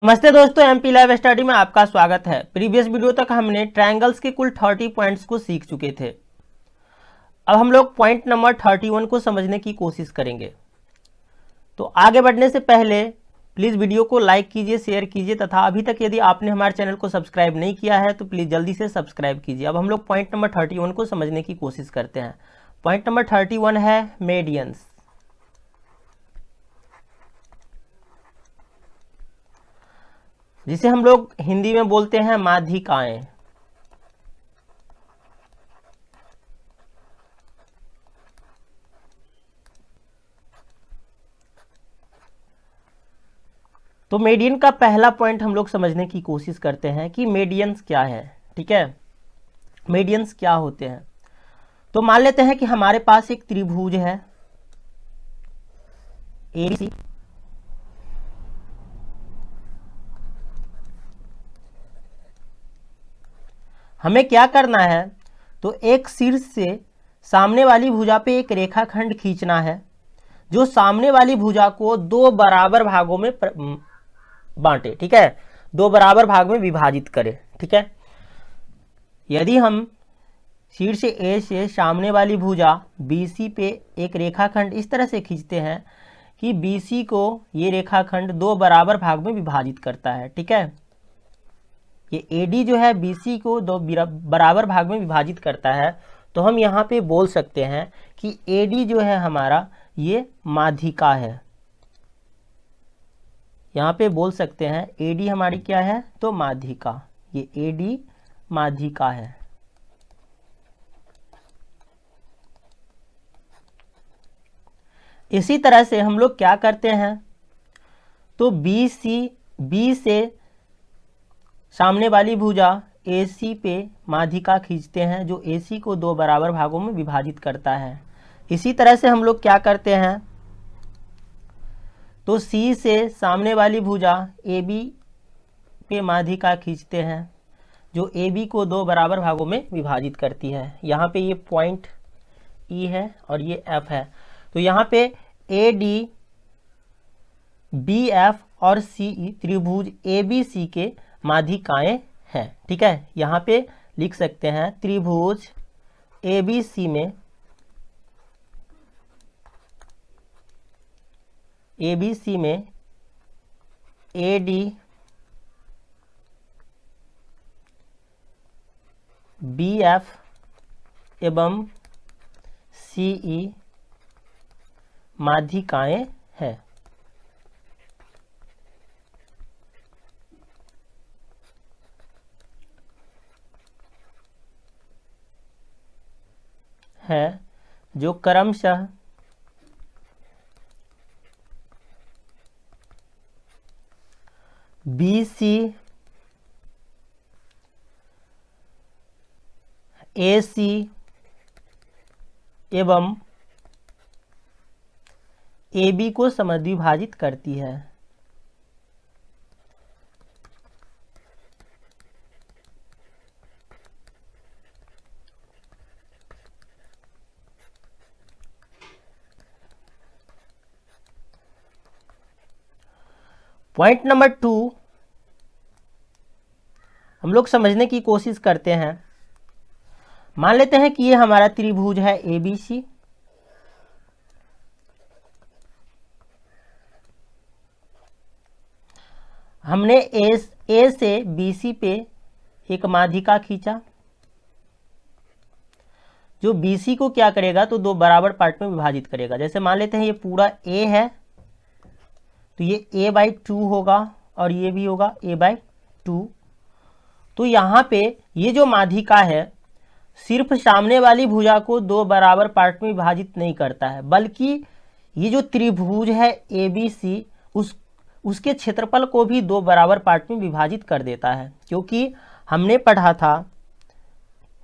नमस्ते दोस्तों, MP live study में आपका स्वागत है। प्रीवियस वीडियो तक हमने ट्रायंगल्स के कुल 30 पॉइंट्स को सीख चुके थे। अब हम लोग पॉइंट नंबर 31 को समझने की कोशिश करेंगे। तो आगे बढ़ने से पहले प्लीज़ वीडियो को लाइक कीजिए, शेयर कीजिए तथा अभी तक यदि आपने हमारे चैनल को सब्सक्राइब नहीं किया है तो प्लीज़ जल्दी से सब्सक्राइब कीजिए। अब हम लोग पॉइंट नंबर 31 को समझने की कोशिश करते हैं। पॉइंट नंबर 31 है मेडियंस, जिसे हम लोग हिंदी में बोलते हैं माध्यिकाएं। तो मीडियन का पहला पॉइंट हम लोग समझने की कोशिश करते हैं कि मीडियंस क्या है। ठीक है, मीडियंस क्या होते हैं। तो मान लेते हैं कि हमारे पास एक त्रिभुज है ABC, हमें क्या करना है, तो एक शीर्ष से सामने वाली भुजा पे एक रेखाखंड खींचना है जो सामने वाली भुजा को दो बराबर भागों में बांटे। ठीक है, दो बराबर भाग में विभाजित करे। ठीक है, यदि हम शीर्ष ए से सामने वाली भुजा BC पे एक रेखाखंड इस तरह से खींचते हैं कि BC को ये रेखाखंड दो बराबर भाग में विभाजित करता है। ठीक है, ये AD जो है BC को दो बराबर भाग में विभाजित करता है, तो हम यहाँ पे बोल सकते हैं कि AD जो है हमारा ये माध्यिका है। यहाँ पे बोल सकते हैं AD हमारी क्या है, तो माध्यिका। ये AD माध्यिका है। इसी तरह से हम लोग क्या करते हैं, तो B से सामने वाली भुजा AC पे माध्यिका खींचते हैं जो AC को दो बराबर भागों में विभाजित करता है। इसी तरह से हम लोग क्या करते हैं, तो C से सामने वाली भुजा AB पे माध्यिका खींचते हैं जो AB को दो बराबर भागों में विभाजित करती है। यहाँ पे ये पॉइंट E है और ये F है, तो यहाँ पे AD, BF और CE त्रिभुज ABC के माध्यिकाएं हैं। ठीक है, यहाँ पे लिख सकते हैं त्रिभुज ABC में AD, BF एवं CE माध्यिकाएं हैं। जो क्रमशः BC, AC एवं AB को समद्विभाजित करती है। पॉइंट नंबर 2 हम लोग समझने की कोशिश करते हैं। मान लेते हैं कि ये हमारा त्रिभुज है ABC, हमने A से BC पे एक माध्यिका खींचा जो BC को क्या करेगा, तो दो बराबर पार्ट में विभाजित करेगा। जैसे मान लेते हैं ये पूरा A है तो ये A/2 होगा और ये भी होगा A/2। तो यहाँ पे ये जो माध्यिका है सिर्फ सामने वाली भुजा को दो बराबर पार्ट में विभाजित नहीं करता है, बल्कि ये जो त्रिभुज है ABC उसके क्षेत्रफल को भी दो बराबर पार्ट में विभाजित कर देता है। क्योंकि हमने पढ़ा था,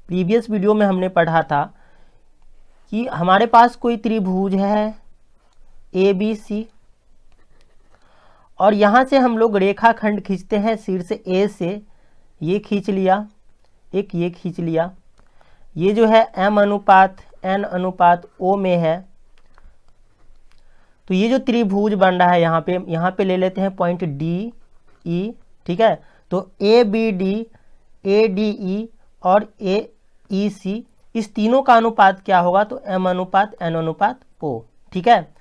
प्रीवियस वीडियो में हमने पढ़ा था कि हमारे पास कोई त्रिभुज है ABC और यहाँ से हम लोग रेखाखंड खींचते हैं शीर्ष A से, ये खींच लिया, एक ये खींच लिया, ये जो है M/N/O में है। तो ये जो त्रिभुज बन रहा है यहाँ पे ले लेते हैं पॉइंट D ई, ठीक है। तो a b d, a d e और ए ई सी, इस तीनों का अनुपात क्या होगा? तो m अनुपात n अनुपात o, ठीक है।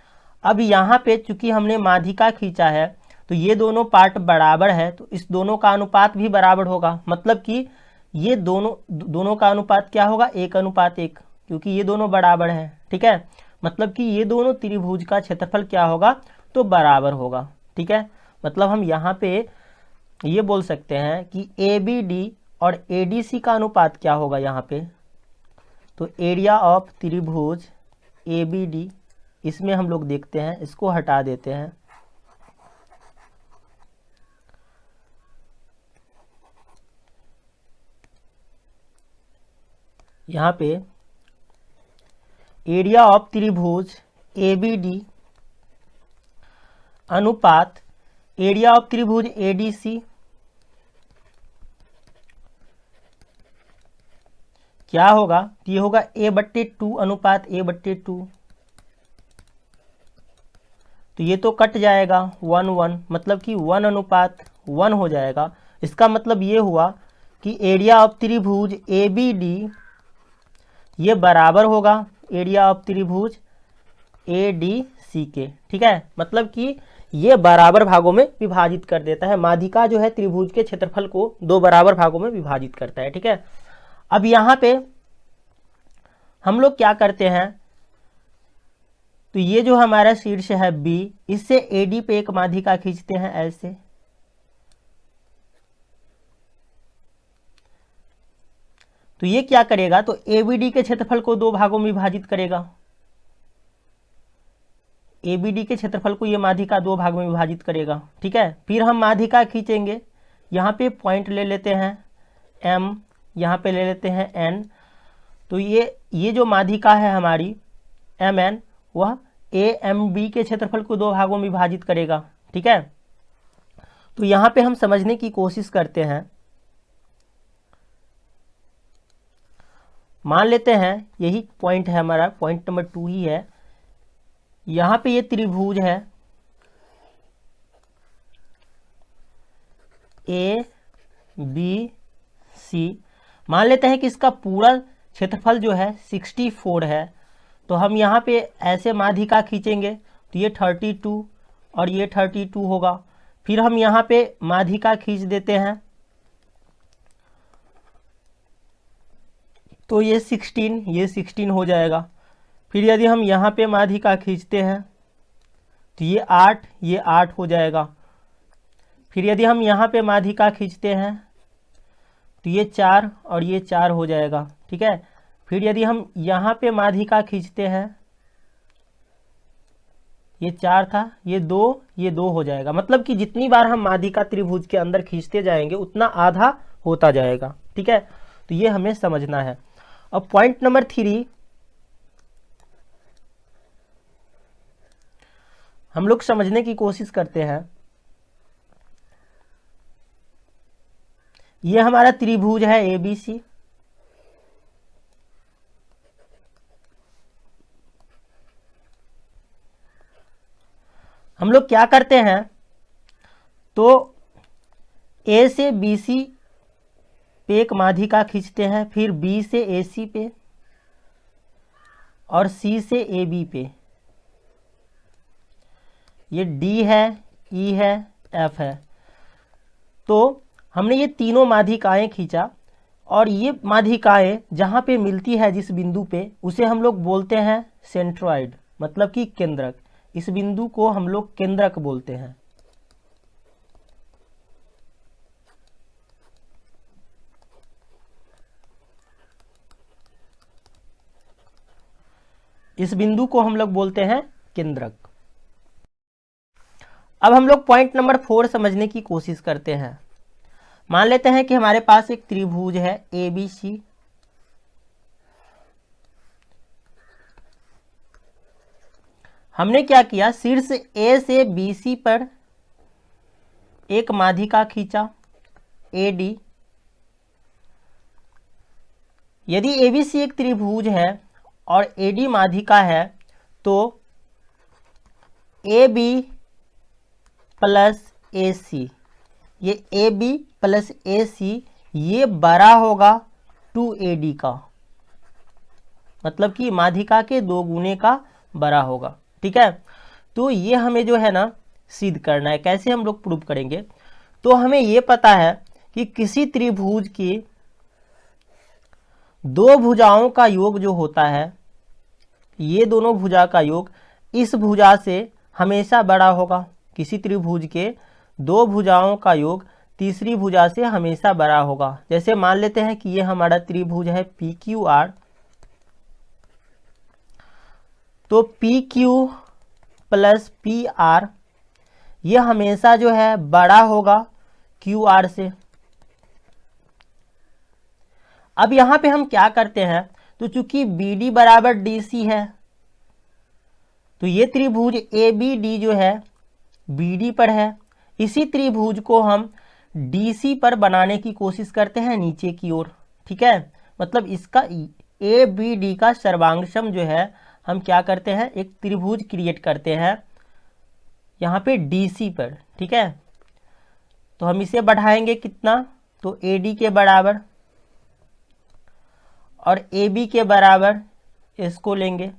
अब यहाँ पे चूंकि हमने माध्यिका खींचा है तो ये दोनों पार्ट बराबर है, तो इस दोनों का अनुपात भी बराबर होगा। मतलब कि ये दोनों का अनुपात क्या होगा? 1:1, क्योंकि ये दोनों बराबर हैं, ठीक है। मतलब कि ये दोनों त्रिभुज का क्षेत्रफल क्या होगा? तो बराबर होगा, ठीक है। मतलब हम यहाँ पे ये बोल सकते हैं कि ए बी डी और ए डी सी का अनुपात क्या होगा यहाँ पे? तो एरिया ऑफ त्रिभुज ए बी डी, इसमें हम लोग देखते हैं, इसको हटा देते हैं। यहाँ पे एरिया ऑफ त्रिभुज ए बी डी अनुपात एरिया ऑफ त्रिभुज ए डी सी क्या होगा? तो ये होगा a/2 अनुपात a/2। तो ये तो कट जाएगा 1:1, मतलब कि 1:1 हो जाएगा। इसका मतलब ये हुआ कि एरिया ऑफ त्रिभुज ए बी डी ये बराबर होगा एरिया ऑफ त्रिभुज ए डी सी के, ठीक है। मतलब कि ये बराबर भागों में विभाजित कर देता है। माध्यिका जो है त्रिभुज के क्षेत्रफल को 2 बराबर भागों में विभाजित करता है, ठीक है। अब यहाँ पे हम लोग क्या करते हैं? तो ये जो हमारा शीर्ष है बी, इससे एडी पे एक माध्यिका खींचते हैं ऐसे। तो ये क्या करेगा? तो एबीडी के क्षेत्रफल को 2 भागों में विभाजित करेगा। एबीडी के क्षेत्रफल को ये माध्यिका 2 भागों में विभाजित करेगा, ठीक है। फिर हम माध्यिका खींचेंगे, यहाँ पे पॉइंट ले लेते हैं m, यहाँ पे ले लेते हैं n। तो ये जो माध्यिका है हमारी mn, वह AMB के क्षेत्रफल को 2 भागों में विभाजित करेगा, ठीक है। तो यहाँ पे हम समझने की कोशिश करते हैं। मान लेते हैं यही पॉइंट है हमारा, पॉइंट नंबर 2 ही है। यहाँ पे ये त्रिभुज है ए बी सी। मान लेते हैं कि इसका पूरा क्षेत्रफल जो है 64 है। तो हम यहाँ पे ऐसे माध्यिका खींचेंगे तो ये 32 और ये 32 होगा। फिर हम यहाँ पे माध्यिका खींच देते हैं तो ये 16 हो जाएगा। फिर यदि हम यहाँ पे माध्यिका खींचते हैं तो ये 8 हो जाएगा। फिर यदि हम यहाँ पे माध्यिका खींचते हैं तो ये 4 और ये 4 हो जाएगा, ठीक है। फिर यदि हम यहाँ पे माध्यिका खींचते हैं, ये 4 था, ये 2 हो जाएगा। मतलब कि जितनी बार हम माध्यिका त्रिभुज के अंदर खींचते जाएंगे उतना आधा होता जाएगा, ठीक है। तो ये हमें समझना है। अब पॉइंट नंबर 3 हम लोग समझने की कोशिश करते हैं। ये हमारा त्रिभुज है एबीसी। हम लोग क्या करते हैं? तो ए से बीसी पे एक माध्यिका खींचते हैं, फिर बी से एसी पे और सी से एबी पे। ये डी है, ई है, एफ है। तो हमने ये तीनों माध्यिकाएं खींचा और ये माध्यिकाएं जहाँ पे मिलती है जिस बिंदु पे, उसे हम लोग बोलते हैं सेंट्रॉइड, मतलब कि केंद्रक। इस बिंदु को हम लोग केंद्रक बोलते हैं। इस बिंदु को हम लोग बोलते हैं केंद्रक। अब हम लोग पॉइंट नंबर 4 समझने की कोशिश करते हैं। मान लेते हैं कि हमारे पास एक त्रिभुज है एबीसी। हमने क्या किया? शीर्ष ए से बीसी पर एक माध्यिका खींचा एडी। यदि एबीसी एक त्रिभुज है और एडी माध्यिका है तो a B plus A C ये ए बी प्लस ए सी ये बड़ा होगा 2AD का, मतलब कि माध्यिका के 2 गुने का बड़ा होगा। ठीक है, तो ये हमें जो है ना सिद्ध करना है। कैसे हम लोग प्रूव करेंगे? तो हमें ये पता है कि किसी त्रिभुज की 2 भुजाओं का योग जो होता है, ये दोनों भुजा का योग इस भुजा से हमेशा बड़ा होगा। किसी त्रिभुज के 2 भुजाओं का योग तीसरी भुजा से हमेशा बड़ा होगा। जैसे मान लेते हैं कि ये हमारा त्रिभुज है PQR, तो PQ प्लस PR ये हमेशा जो है बड़ा होगा QR से। अब यहां पे हम क्या करते हैं, तो चूंकि BD बराबर DC है, तो ये त्रिभुज ABD जो है BD पर है। इसी त्रिभुज को हम DC पर बनाने की कोशिश करते हैं नीचे की ओर। ठीक है, मतलब इसका ABD का सर्वांगसम जो है हम क्या करते हैं, एक त्रिभुज क्रिएट करते हैं यहाँ पे DC पर। ठीक है, तो हम इसे बढ़ाएंगे कितना, तो AD के बराबर और AB के बराबर इसको लेंगे।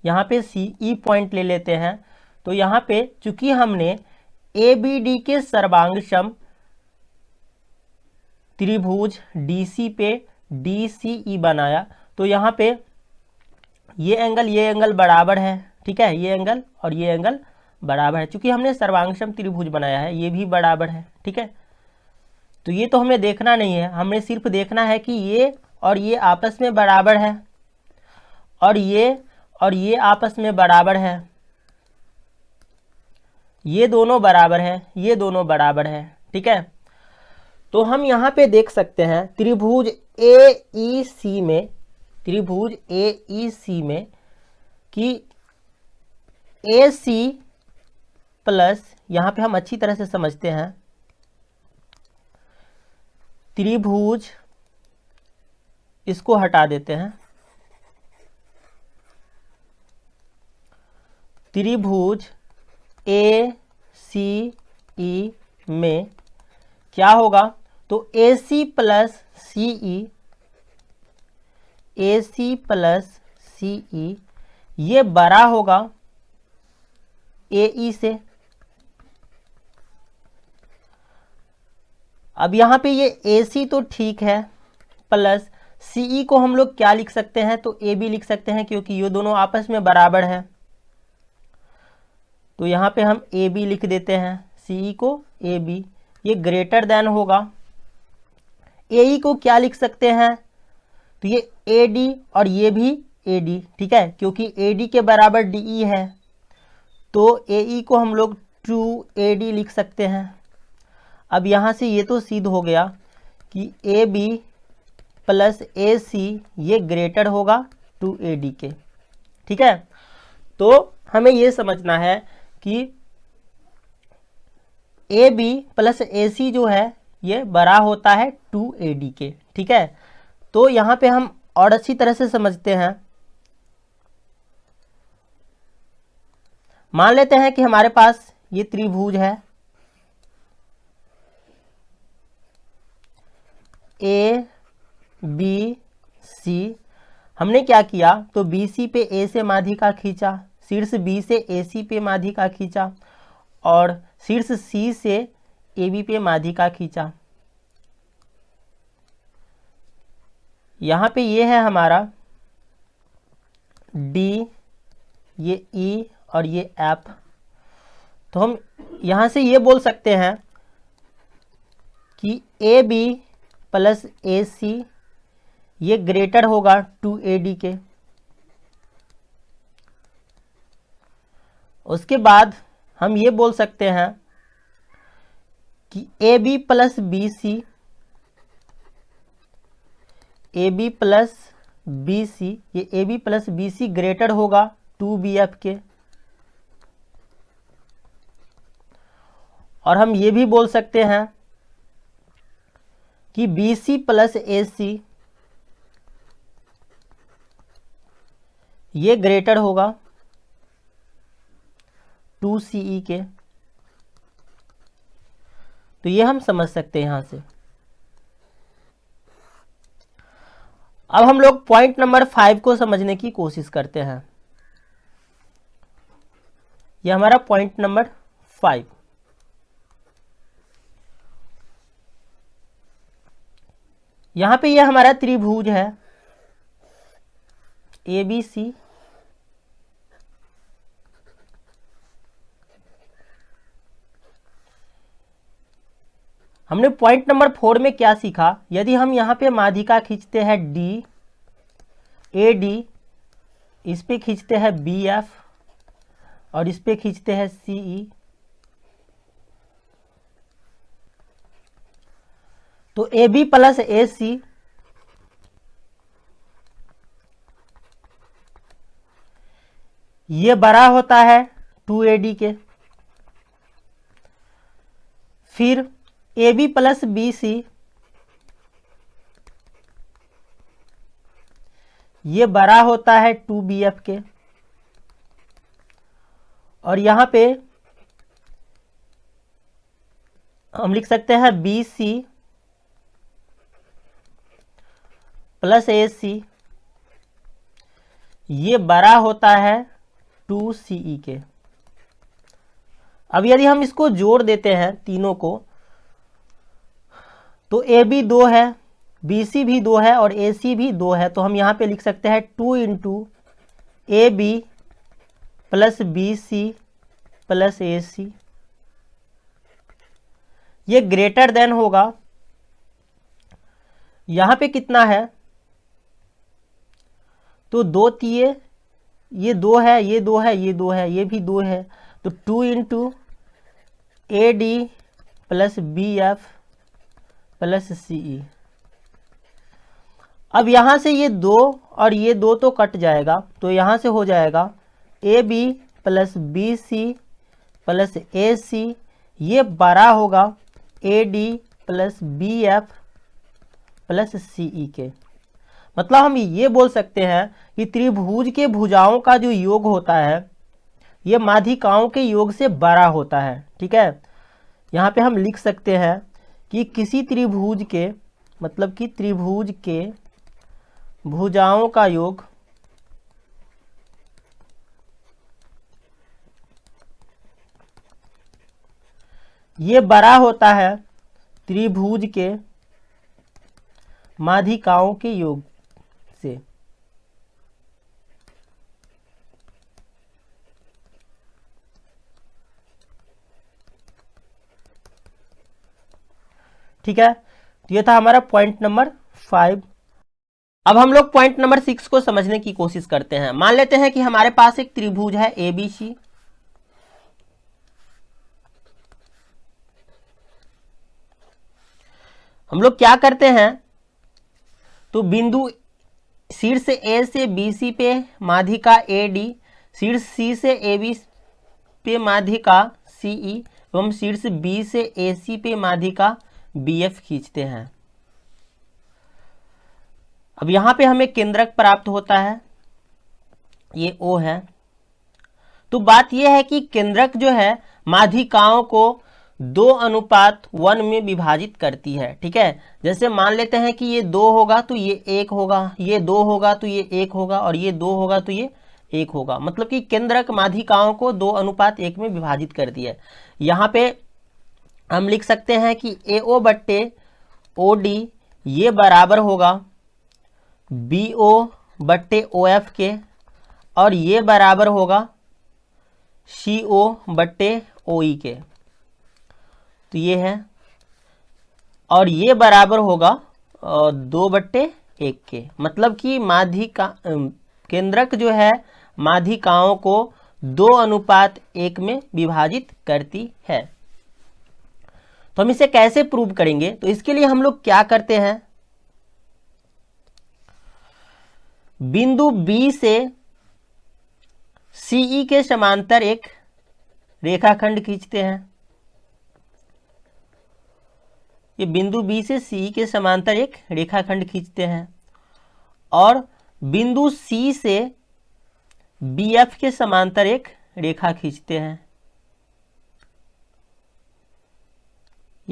यहाँ पे CE पॉइंट ले लेते हैं। तो यहाँ पे चूंकि हमने ABD के सर्वांगसम त्रिभुज DC पे DCE बनाया, तो यहाँ पे ये एंगल बराबर है। ठीक है, ये एंगल और ये एंगल बराबर है। चूंकि हमने सर्वांगसम त्रिभुज बनाया है, ये भी बराबर है। ठीक है, तो ये तो हमें देखना नहीं है, हमें सिर्फ देखना है कि ये और ये आपस में बराबर है और ये आपस में बराबर है, ये दोनों बराबर है, ये दोनों बराबर है। ठीक है, तो हम यहाँ पे देख सकते हैं त्रिभुज AEC में, त्रिभुज AEC में कि AC प्लस, यहाँ पे हम अच्छी तरह से समझते हैं, त्रिभुज इसको हटा देते हैं, त्रिभुज ACE में क्या होगा, तो AC प्लस CE ये बड़ा होगा AE से। अब यहाँ पे ये AC तो ठीक है, प्लस CE को हम लोग क्या लिख सकते हैं, तो AB लिख सकते हैं, क्योंकि ये दोनों आपस में बराबर है। तो यहाँ पे हम AB लिख देते हैं, CE को AB, ये ग्रेटर देन होगा। AE को क्या लिख सकते हैं, तो ये AD और ये भी AD। ठीक है, क्योंकि AD के बराबर DE है, तो AE को हम लोग 2AD लिख सकते हैं। अब यहाँ से ये तो सिद्ध हो गया कि AB प्लस AC ये ग्रेटर होगा 2AD के। ठीक है, तो हमें ये समझना है कि AB प्लस AC जो है ये बड़ा होता है 2AD के। ठीक है, तो यहाँ पे हम और अच्छी तरह से समझते हैं। मान लेते हैं कि हमारे पास ये त्रिभुज है ABC। हमने क्या किया, तो BC पे A से माध्यिका खींचा, शीर्ष B से AC पे माध्यिका खींचा और शीर्ष C से AB पे माध्यिका खींचा। यहाँ पे ये है हमारा D, ये E और ये F। तो हम यहाँ से ये बोल सकते हैं कि AB प्लस AC ये ग्रेटर होगा 2AD के। उसके बाद हम ये बोल सकते हैं कि AB plus BC, AB plus BC, ये AB प्लस BC ग्रेटर होगा 2BF के। और हम ये भी बोल सकते हैं कि BC प्लस AC ये ग्रेटर होगा 2CE के। तो ये हम समझ सकते हैं यहां से। अब हम लोग पॉइंट नंबर 5 को समझने की कोशिश करते हैं। ये हमारा पॉइंट नंबर 5। यहां पे ये हमारा त्रिभुज है ABC, हमने पॉइंट नंबर 4 में क्या सीखा, यदि हम यहां पे माध्यिका खींचते हैं DAD, इस पे खींचते हैं BF और इस पे खींचते हैं CE, तो AB प्लस AC ये बड़ा होता है 2AD के। फिर AB प्लस BC ये बड़ा होता है 2BF के। और यहां पे हम लिख सकते हैं BC प्लस AC ये बड़ा होता है 2CE के। अब यदि हम इसको जोड़ देते हैं तीनों को, तो AB 2 है, BC भी 2 है और AC भी 2 है, तो हम यहां पे लिख सकते हैं 2 into AB plus BC plus AC। ये ग्रेटर देन होगा, यहां पे कितना है, तो 2 तिये ये 2 है, ये 2 है, ये 2 है, ये भी 2 है, तो 2 into AD plus BF plus CE। अब यहां से ये 2 और ये 2 तो कट जाएगा, तो यहां से हो जाएगा AB plus BC plus AC ये बड़ा होगा AD plus BF plus CE के। मतलब हम ये बोल सकते हैं कि त्रिभुज के भुजाओं का जो योग होता है ये माध्यिकाओं के योग से बड़ा होता है। ठीक है, यहाँ पे हम लिख सकते हैं कि किसी त्रिभुज के, मतलब कि त्रिभुज के भुजाओं का योग ये बड़ा होता है त्रिभुज के माध्यिकाओं के योग से। ठीक है, तो ये था हमारा पॉइंट नंबर 5। अब हम लोग पॉइंट नंबर 6 को समझने की कोशिश करते हैं। मान लेते हैं कि हमारे पास एक त्रिभुज है ABC, हम लोग क्या करते हैं, तो बिंदु शीर्ष A से BC पे माध्यिका AD, शीर्ष C से AB पे माध्यिका CE एवं शीर्ष B से AC पे माध्यिका BF खींचते हैं। अब यहां पे हमें केंद्रक प्राप्त होता है, ये O है। तो बात यह है कि केंद्रक जो है माध्यिकाओं को 2:1 में विभाजित करती है। ठीक है, जैसे मान लेते हैं कि ये 2 होगा तो ये 1 होगा, ये 2 होगा तो ये 1 होगा और ये 2 होगा तो ये 1 होगा। मतलब कि केंद्रक माध्यिकाओं को 2:1 में विभाजित कर दिया है। यहाँ पे हम लिख सकते हैं कि AO बट्टे OD ये बराबर होगा BO बट्टे OF के, और ये बराबर होगा CO बट्टे OE के। तो ये है, और ये बराबर होगा 2/1 के। मतलब कि माध्यिका केंद्रक जो है माध्यिकाओं को 2:1 में विभाजित करती है। तो हम इसे कैसे प्रूव करेंगे, तो इसके लिए हम लोग क्या करते हैं, बिंदु B से CE के समांतर एक रेखाखंड खींचते हैं। ये बिंदु B से CE के समांतर एक रेखाखंड खींचते हैं और बिंदु C से BF के समांतर एक रेखा खींचते हैं।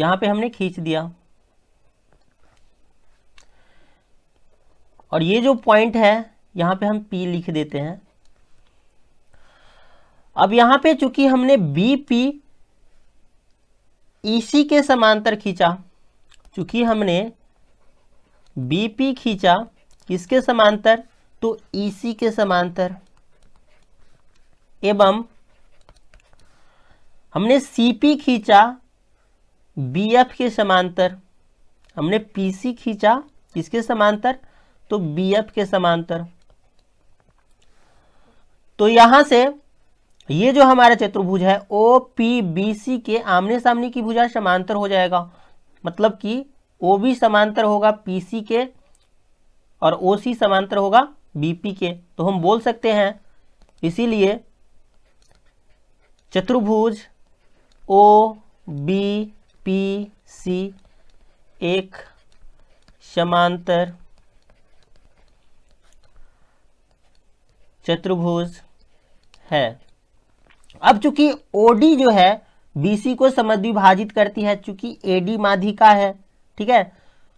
यहां पे हमने खींच दिया, और ये जो पॉइंट है यहां पे हम P लिख देते हैं। अब यहां पे चूंकि हमने BP EC के समांतर खींचा, चूंकि हमने BP खींचा किसके समांतर, तो EC के समांतर, एवं हमने CP खींचा BF के समांतर, हमने PC खींचा किसके समांतर, तो BF के समांतर। तो यहां से ये जो हमारा चतुर्भुज है OPBC के आमने सामने की भुजा समांतर हो जाएगा, मतलब कि OB समांतर होगा PC के और OC समांतर होगा BP के। तो हम बोल सकते हैं इसीलिए चतुर्भुज OBPC एक समांतर चतुर्भुज है। अब चूंकि OD जो है BC को समद्विभाजित करती है, चूंकि AD माध्यिका है, ठीक है,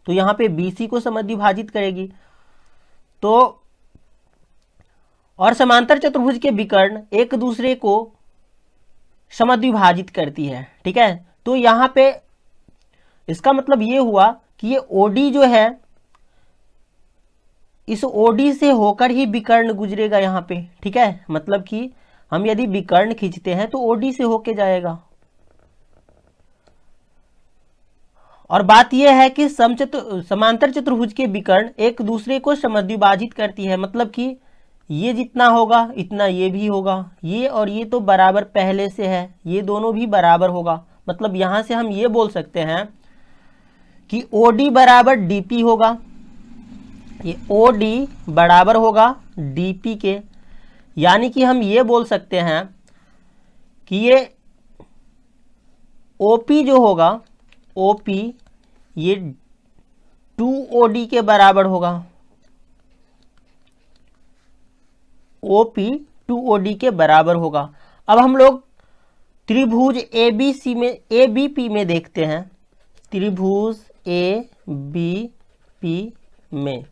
तो यहां पे BC को समद्विभाजित करेगी। तो और समांतर चतुर्भुज के विकर्ण एक दूसरे को समद्विभाजित करती है, ठीक है। तो यहां पे इसका मतलब ये हुआ कि ये OD जो है इस OD से होकर ही विकर्ण गुजरेगा यहाँ पे, ठीक है। मतलब कि हम यदि विकर्ण खींचते हैं तो OD से होके जाएगा। और बात यह है कि समांतर चतुर्भुज के विकर्ण एक दूसरे को समद्विभाजित करती है, मतलब कि ये जितना होगा इतना ये भी होगा, ये और ये तो बराबर पहले से है, ये दोनों भी बराबर होगा। मतलब यहां से हम ये बोल सकते हैं कि OD बराबर DP होगा, ये OD बराबर होगा DP के। यानी कि हम ये बोल सकते हैं कि ये OP जो होगा, OP ये 2OD के बराबर होगा, OP 2OD के बराबर होगा। अब हम लोग त्रिभुज ABP में देखते हैं, त्रिभुज ABP में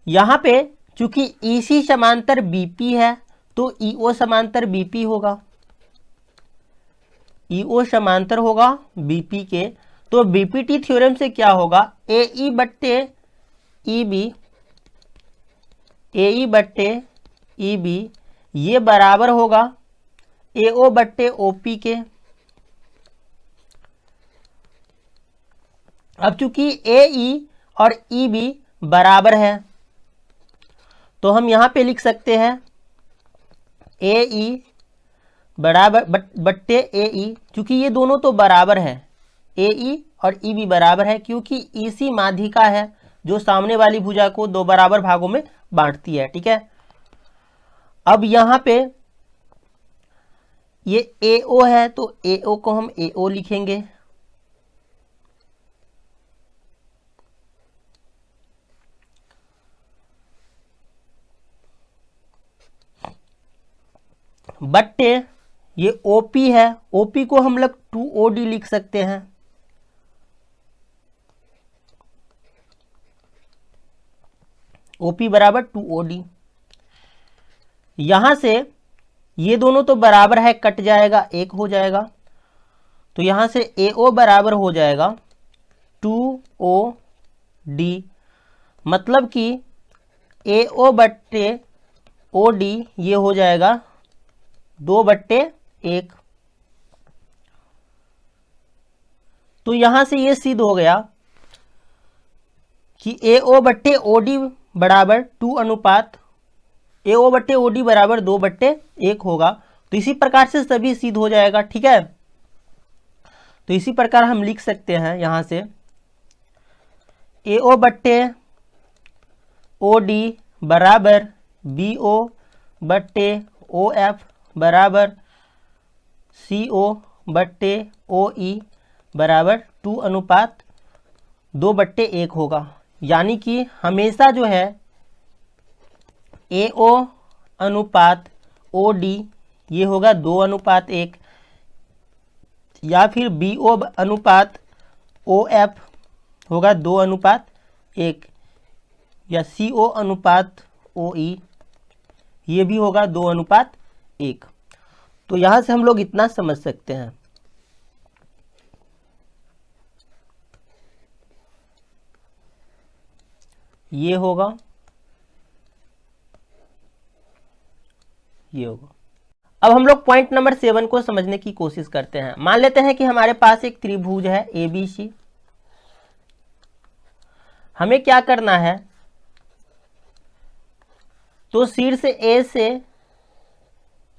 यहां पे चूंकि EC समांतर BP है तो EO समांतर BP होगा, EO समांतर होगा BP के। तो BPT थ्योरम से क्या होगा, AE बट्टे EB ये बराबर होगा AO बट्टे OP के। अब चूंकि AE और EB बराबर है तो हम यहां पे लिख सकते हैं AE बराबर बट्टे AE, क्योंकि ये दोनों तो बराबर है, AE और EB बराबर है, क्योंकि EC माध्यिका है जो सामने वाली भुजा को दो बराबर भागों में बांटती है, ठीक है। अब यहां पे ये AO है तो AO को हम AO लिखेंगे, बट्टे ये OP है, OP को हम लोग 2OD लिख सकते हैं, OP बराबर 2OD। यहां से ये दोनों तो बराबर है, कट जाएगा, एक हो जाएगा, तो यहां से AO बराबर हो जाएगा 2OD। मतलब कि AO बट्टे OD ये हो जाएगा 2/1। तो यहां से ये सिद्ध हो गया कि AO बट्टे OD बराबर 2 अनुपात AO बट्टे OD बराबर 2/1 होगा। तो इसी प्रकार से सभी सिद्ध हो जाएगा, ठीक है। तो इसी प्रकार हम लिख सकते हैं यहां से AO बट्टे OD बराबर BO बट्टे OF बराबर CO बट्टे OE बराबर 2 अनुपात 2/1 होगा। यानी कि हमेशा जो है AO अनुपात OD ये होगा 2 अनुपात 1। या फिर BO अनुपात OF होगा 2:1, या CO अनुपात OE ये भी होगा 2:1। तो यहां से हम लोग इतना समझ सकते हैं। ये होगा, ये होगा। अब हम लोग पॉइंट नंबर 7 को समझने की कोशिश करते हैं। मान लेते हैं कि हमारे पास एक त्रिभुज है ABC। हमें क्या करना है, तो शीर्ष A से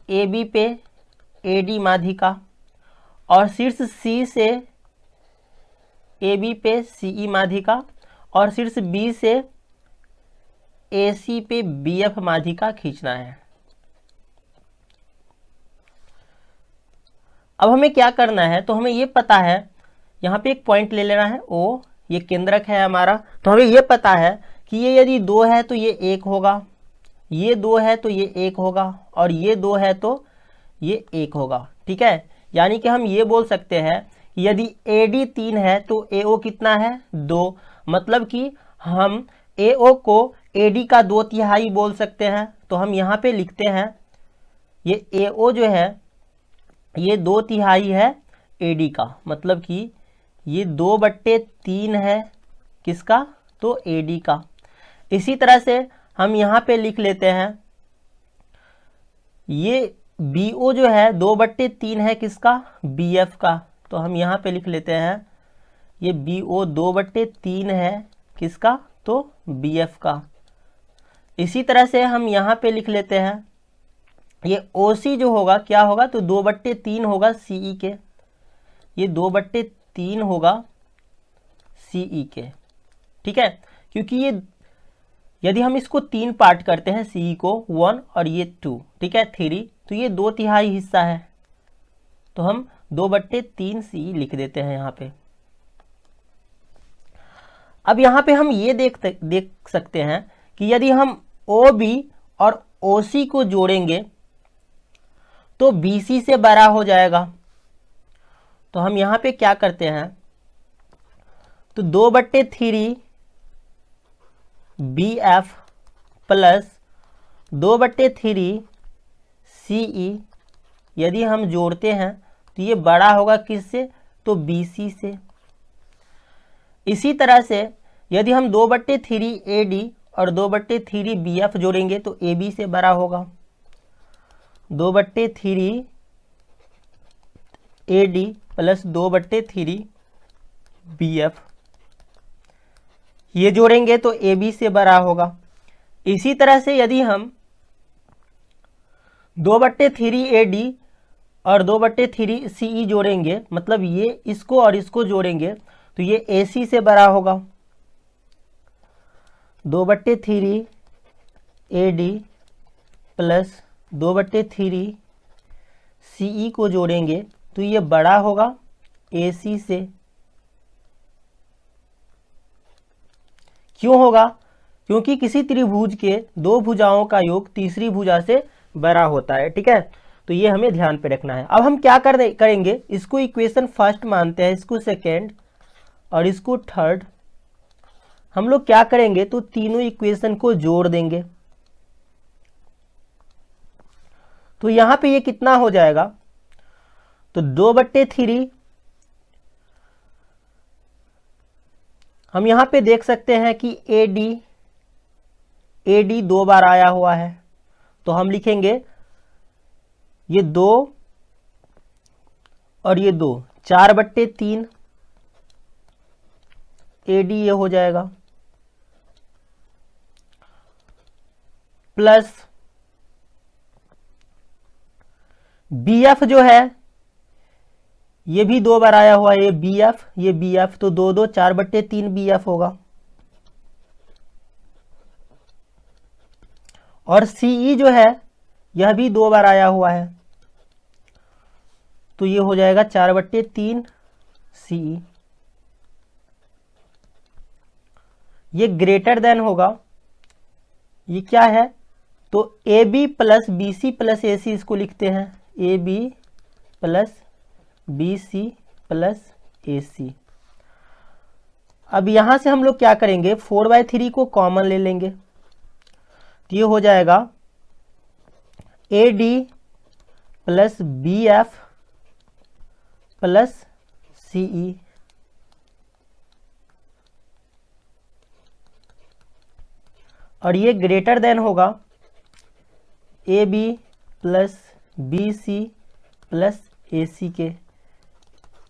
AB पे AD माध्यिका और शीर्ष C से AB पे CE माध्यिका और शीर्ष B से AC पे BF माध्यिका खींचना है। अब हमें क्या करना है, तो हमें ये पता है, यहाँ पे एक पॉइंट ले लेना है O, ये केंद्रक है हमारा। तो हमें ये पता है कि ये यदि 2 है तो ये 1 होगा, ये 2 है तो ये 1 होगा, और ये 2 है तो ये 1 होगा। ठीक है, यानी कि हम ये बोल सकते हैं कि यदि AD 3 है तो AO कितना है, 2। मतलब कि हम AO को AD का 2/3 बोल सकते हैं। तो हम यहाँ पे लिखते हैं ये AO जो है ये 2/3 है AD का, मतलब कि ये 2/3 है किसका, तो AD का। इसी तरह से हम यहाँ पे लिख लेते हैं ये BO जो है 2/3 है किसका, BF का। तो हम यहाँ पे लिख लेते हैं ये BO 2/3 है किसका, तो BF का। इसी तरह से हम यहाँ पे लिख लेते हैं ये OC जो होगा क्या होगा, तो 2/3 होगा CE के, ये 2/3 होगा CE के। ठीक है, क्योंकि ये यदि हम इसको 3 पार्ट करते हैं, CE को 1 और ये 2, ठीक है 3, तो ये 2/3 हिस्सा है। तो हम 2/3 CE लिख देते हैं यहाँ पे। अब यहाँ पे हम ये देख सकते हैं कि यदि हम OB और OC को जोड़ेंगे तो BC से बड़ा हो जाएगा। तो हम यहाँ पे क्या करते हैं, तो 2/3 BF प्लस 2/3 CE यदि हम जोड़ते हैं तो ये बड़ा होगा किससे, तो BC से। इसी तरह से यदि हम 2/3 AD और 2/3 BF जोड़ेंगे तो AB से बड़ा होगा। 2/3 AD प्लस 2/3 BF ये जोड़ेंगे तो AB से बड़ा होगा। इसी तरह से यदि हम 2/3 AD और 2/3 CE जोड़ेंगे, मतलब ये इसको और इसको जोड़ेंगे तो ये AC से बड़ा होगा। 2/3 AD प्लस 2/3 CE को जोड़ेंगे तो ये बड़ा होगा AC से। क्यों होगा, क्योंकि किसी त्रिभुज के 2 भुजाओं का योग तीसरी भुजा से बड़ा होता है। ठीक है, तो ये हमें ध्यान पे रखना है। अब हम क्या करेंगे, इसको इक्वेशन फर्स्ट मानते हैं, इसको सेकेंड और इसको थर्ड। हम लोग क्या करेंगे, तो तीनों इक्वेशन को जोड़ देंगे। तो यहां पे ये कितना हो जाएगा, तो 2/3 हम यहां पे देख सकते हैं कि AD 2 बार आया हुआ है। तो हम लिखेंगे ये 2 और ये 2, 4/3 AD ये हो जाएगा, प्लस BF जो है ये भी 2 बार आया हुआ है, ये BF तो 2 2 4/3 BF होगा। और CE जो है यह भी 2 बार आया हुआ है, तो ये हो जाएगा 4/3 CE। ये ग्रेटर देन होगा, ये क्या है, तो AB plus BC plus AC इसको लिखते हैं, AB plus B C plus ए सी। अब यहां से हम लोग क्या करेंगे, 4/3 को कॉमन ले लेंगे, तो ये हो जाएगा A D plus B F plus C E. और ये ग्रेटर देन होगा A B plus B C plus A C के।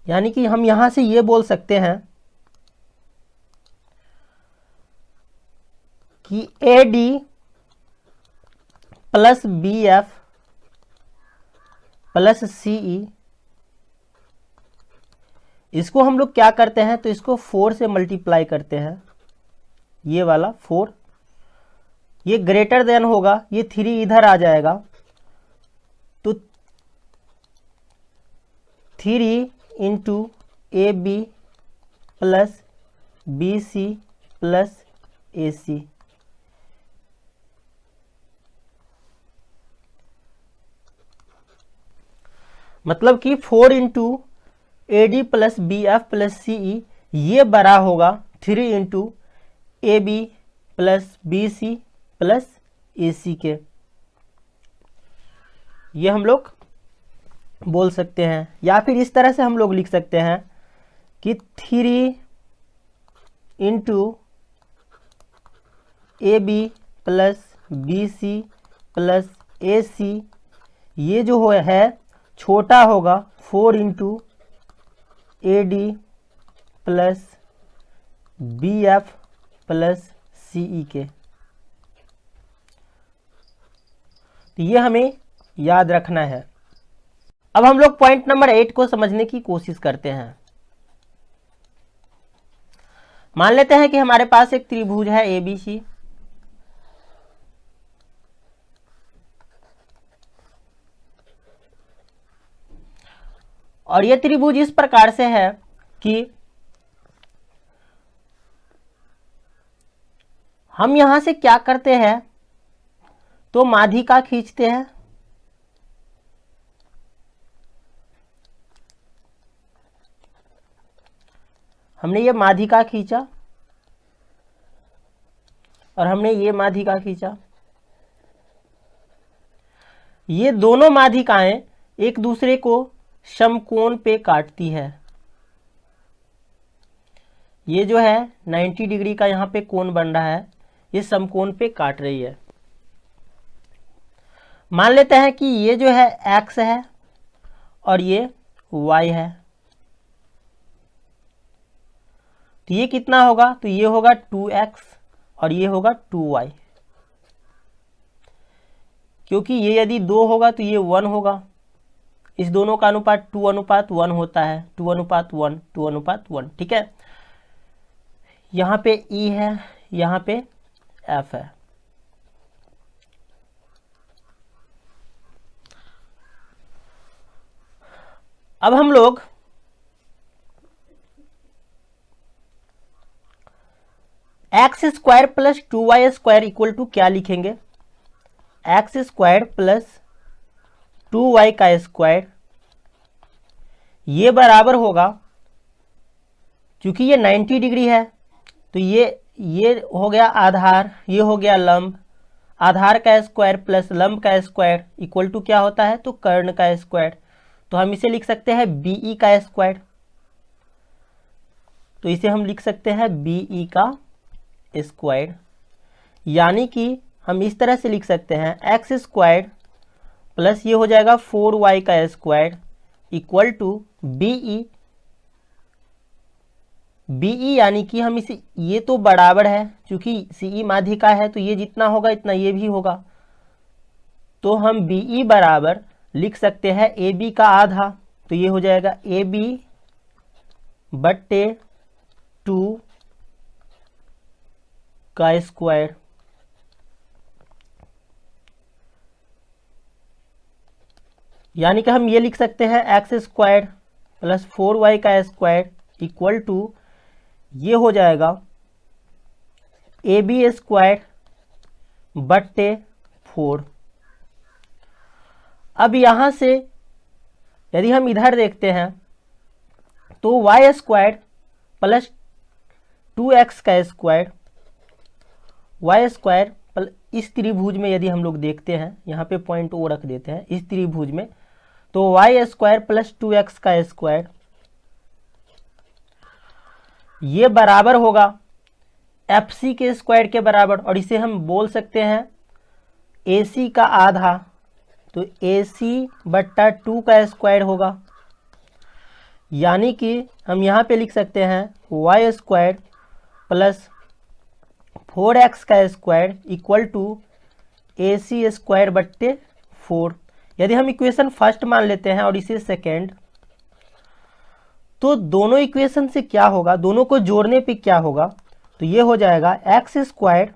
यानी कि हम यहां से ये बोल सकते हैं कि A D plus B F plus C E, इसको हम लोग क्या करते हैं, तो इसको 4 से मल्टीप्लाई करते हैं, ये वाला 4, ये ग्रेटर देन होगा, ये 3 इधर आ जाएगा, तो 3 इंटू ए B plus B C plus ए सी। मतलब कि 4 into A D plus B F plus C E, ये बड़ा होगा 3 इंटू ए B plus B C plus ए सी के। ये हम लोग बोल सकते हैं, या फिर इस तरह से हम लोग लिख सकते हैं कि 3 इंटू ए B plus B C plus ए सी, ये जो है छोटा होगा 4 into A D plus B F plus C E के। तो ये हमें याद रखना है। अब हम लोग पॉइंट नंबर 8 को समझने की कोशिश करते हैं। मान लेते हैं कि हमारे पास एक त्रिभुज है एबीसी, और ये त्रिभुज इस प्रकार से है कि हम यहां से क्या करते हैं, तो माध्यिका खींचते हैं। हमने ये माध्यिका खींचा और हमने ये माध्यिका खींचा। ये दोनों माध्यिकाएं एक दूसरे को समकोण पे काटती है। ये जो है 90 डिग्री का यहाँ पे कोण बन रहा है, ये समकोण पे काट रही है। मान लेते हैं कि ये जो है x है और ये y है, तो ये कितना होगा, तो ये होगा 2x और ये होगा 2y। क्योंकि ये यदि 2 होगा तो ये 1 होगा, इस दोनों का अनुपात 2:1 होता है, 2:1, 2:1, ठीक है। यहाँ पे E है, यहाँ पे F है। अब हम लोग x² plus 2y² equal to क्या लिखेंगे, x² प्लस 2y², ये बराबर होगा, क्योंकि ये 90 डिग्री है तो ये हो गया आधार, ये हो गया लंब, आधार का स्क्वायर प्लस लंब का स्क्वायर इक्वल टू क्या होता है, तो कर्ण का स्क्वायर। तो हम इसे लिख सकते हैं बीई का स्क्वायर, तो इसे हम लिख सकते हैं बीई का स्क्वायर। यानी कि हम इस तरह से लिख सकते हैं x² प्लस ये हो जाएगा 4y² इक्वल टू बीई। यानी कि हम इसे, ये तो बराबर है, चूंकि सीई माध्यिका है तो ये जितना होगा इतना ये भी होगा, तो हम बीई बराबर लिख सकते हैं ए बी का आधा, तो ये हो जाएगा ए बी बट्टे 2 का स्क्वायर। यानी कि हम ये लिख सकते हैं x² plus 4y² equal to ये हो जाएगा AB² बट्टे 4। अब यहां से यदि हम इधर देखते हैं तो वाई स्क्वायर प्लस 2x का स्क्वायर, वाई स्क्वायर इस त्रिभुज में यदि हम लोग देखते हैं, यहाँ पे पॉइंट ओ रख देते हैं, इस त्रिभुज में तो वाई स्क्वायर प्लस 2x का स्क्वायर ये बराबर होगा FC के स्क्वायर के बराबर, और इसे हम बोल सकते हैं AC का आधा, तो AC बट्टा 2 का स्क्वायर होगा। यानी कि हम यहाँ पे लिख सकते हैं वाई स्क्वायर प्लस 4x का square equal to AC square बट्टे 4। यदि हम इक्वेशन फर्स्ट मान लेते हैं और इसे सेकेंड, तो दोनों इक्वेशन से क्या होगा, दोनों को जोड़ने पे क्या होगा, तो ये हो जाएगा x स्क्वायर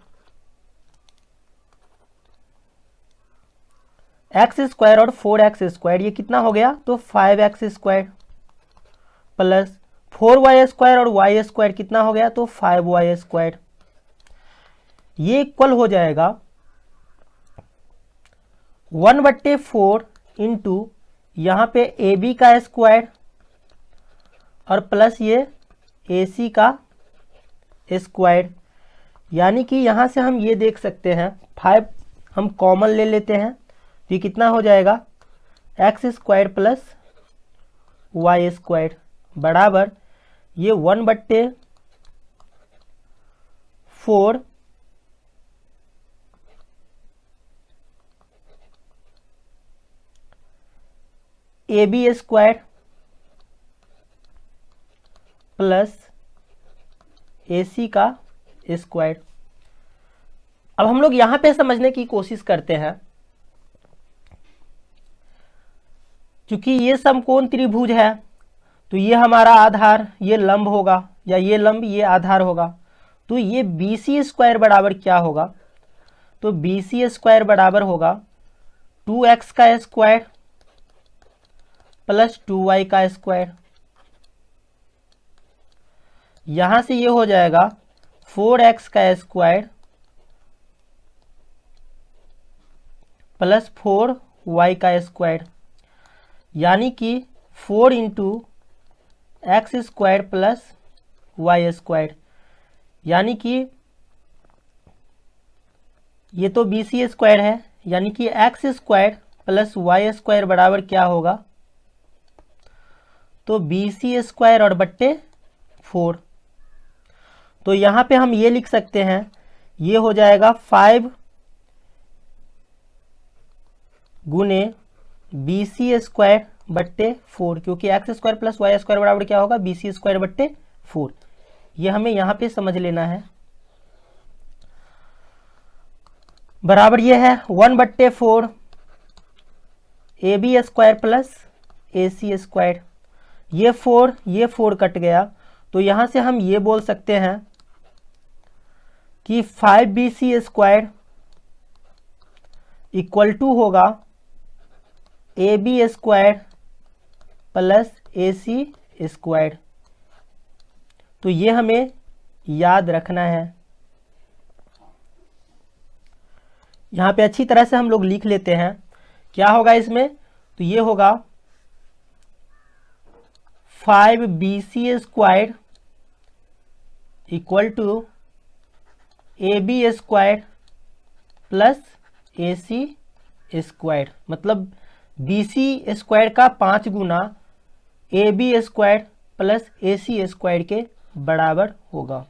और 4x स्क्वायर, ये कितना हो गया, तो 5x square plus 4y square और y स्क्वायर कितना हो गया, तो 5y स्क्वायर। ये इक्वल हो जाएगा 1/4 इंटू यहाँ पे AB का स्क्वायर और प्लस ये AC का स्क्वायर। यानी कि यहाँ से हम ये देख सकते हैं 5 हम कॉमन ले लेते हैं, तो ये कितना हो जाएगा x square plus y square बराबर ये 1/4 AB स्क्वायर प्लस AC का स्क्वायर। अब हम लोग यहां पे समझने की कोशिश करते हैं, क्योंकि ये समकोण त्रिभुज है तो ये हमारा आधार ये लंब होगा, या ये लंब ये आधार होगा, तो ये BC स्क्वायर बराबर क्या होगा, तो BC स्क्वायर बराबर होगा 2x का स्क्वायर प्लस 2y का स्क्वायर। यहां से ये हो जाएगा 4x का स्क्वायर प्लस 4y का स्क्वायर, यानी कि 4 into x square plus y square. यानी कि ये तो BC स्क्वायर है, यानी कि x square plus y square बराबर क्या होगा, तो BC स्क्वायर और बट्टे 4। तो यहाँ पे हम ये लिख सकते हैं, ये हो जाएगा 5 गुने BC स्क्वायर बट्टे 4, क्योंकि x square plus y square बराबर क्या होगा, BC स्क्वायर बट्टे 4। ये हमें यहाँ पे समझ लेना है, बराबर ये है 1/4 AB square plus AC square. ये 4 कट गया, तो यहाँ से हम ये बोल सकते हैं कि 5BC स्क्वायर इक्वल टू होगा AB square plus AC square. तो ये हमें याद रखना है। यहाँ पे अच्छी तरह से हम लोग लिख लेते हैं, क्या होगा इसमें, तो ये होगा 5BC square equal to AB square plus AC square, मतलब BC स्क्वायर का 5 गुना AB square plus AC square के बराबर होगा।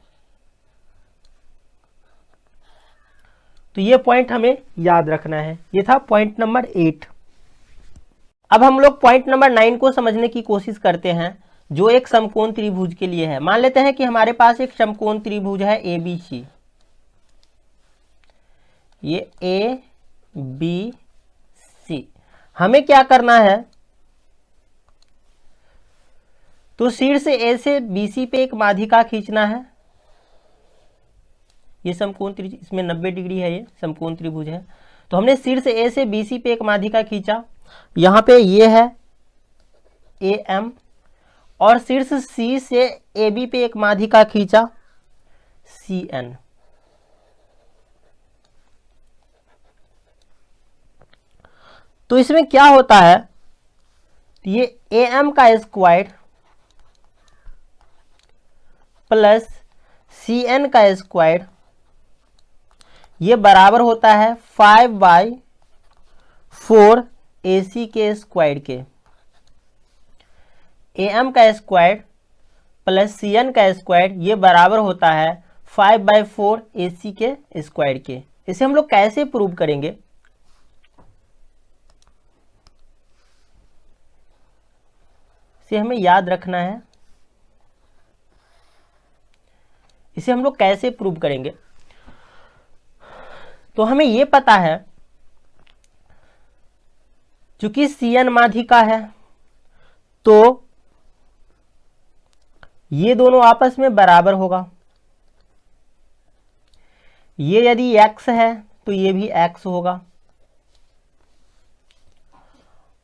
तो ये पॉइंट हमें याद रखना है। ये था पॉइंट नंबर 8। अब हम लोग पॉइंट नंबर 9 को समझने की कोशिश करते हैं, जो एक समकोण त्रिभुज के लिए है। मान लेते हैं कि हमारे पास एक समकोण त्रिभुज है ABC, ये ABC। हमें क्या करना है, तो शीर्ष A से BC पे एक माध्यिका खींचना है। ये समकोण त्रिभुज, इसमें 90 डिग्री है, ये समकोण त्रिभुज है। तो हमने शीर्ष A से BC पे एक माध्यिका खींचा, यहाँ पे ये है AM, और शीर्ष C से AB पे एक माध्यिका खींचा CN। तो इसमें क्या होता है, ये AM का स्क्वायर प्लस सी एन का स्क्वायर, ये बराबर होता है 5/4 AC के स्क्वायर के। AM का स्क्वायर प्लस सी एन का स्क्वायर, ये बराबर होता है 5/4 AC के स्क्वायर के। इसे हम लोग कैसे प्रूव करेंगे? इसे हमें याद रखना है। इसे हम लोग कैसे प्रूव करेंगे? तो हमें ये पता है, चूंकि सी एन माध्यिका है तो ये दोनों आपस में बराबर होगा। ये यदि x है तो ये भी x होगा,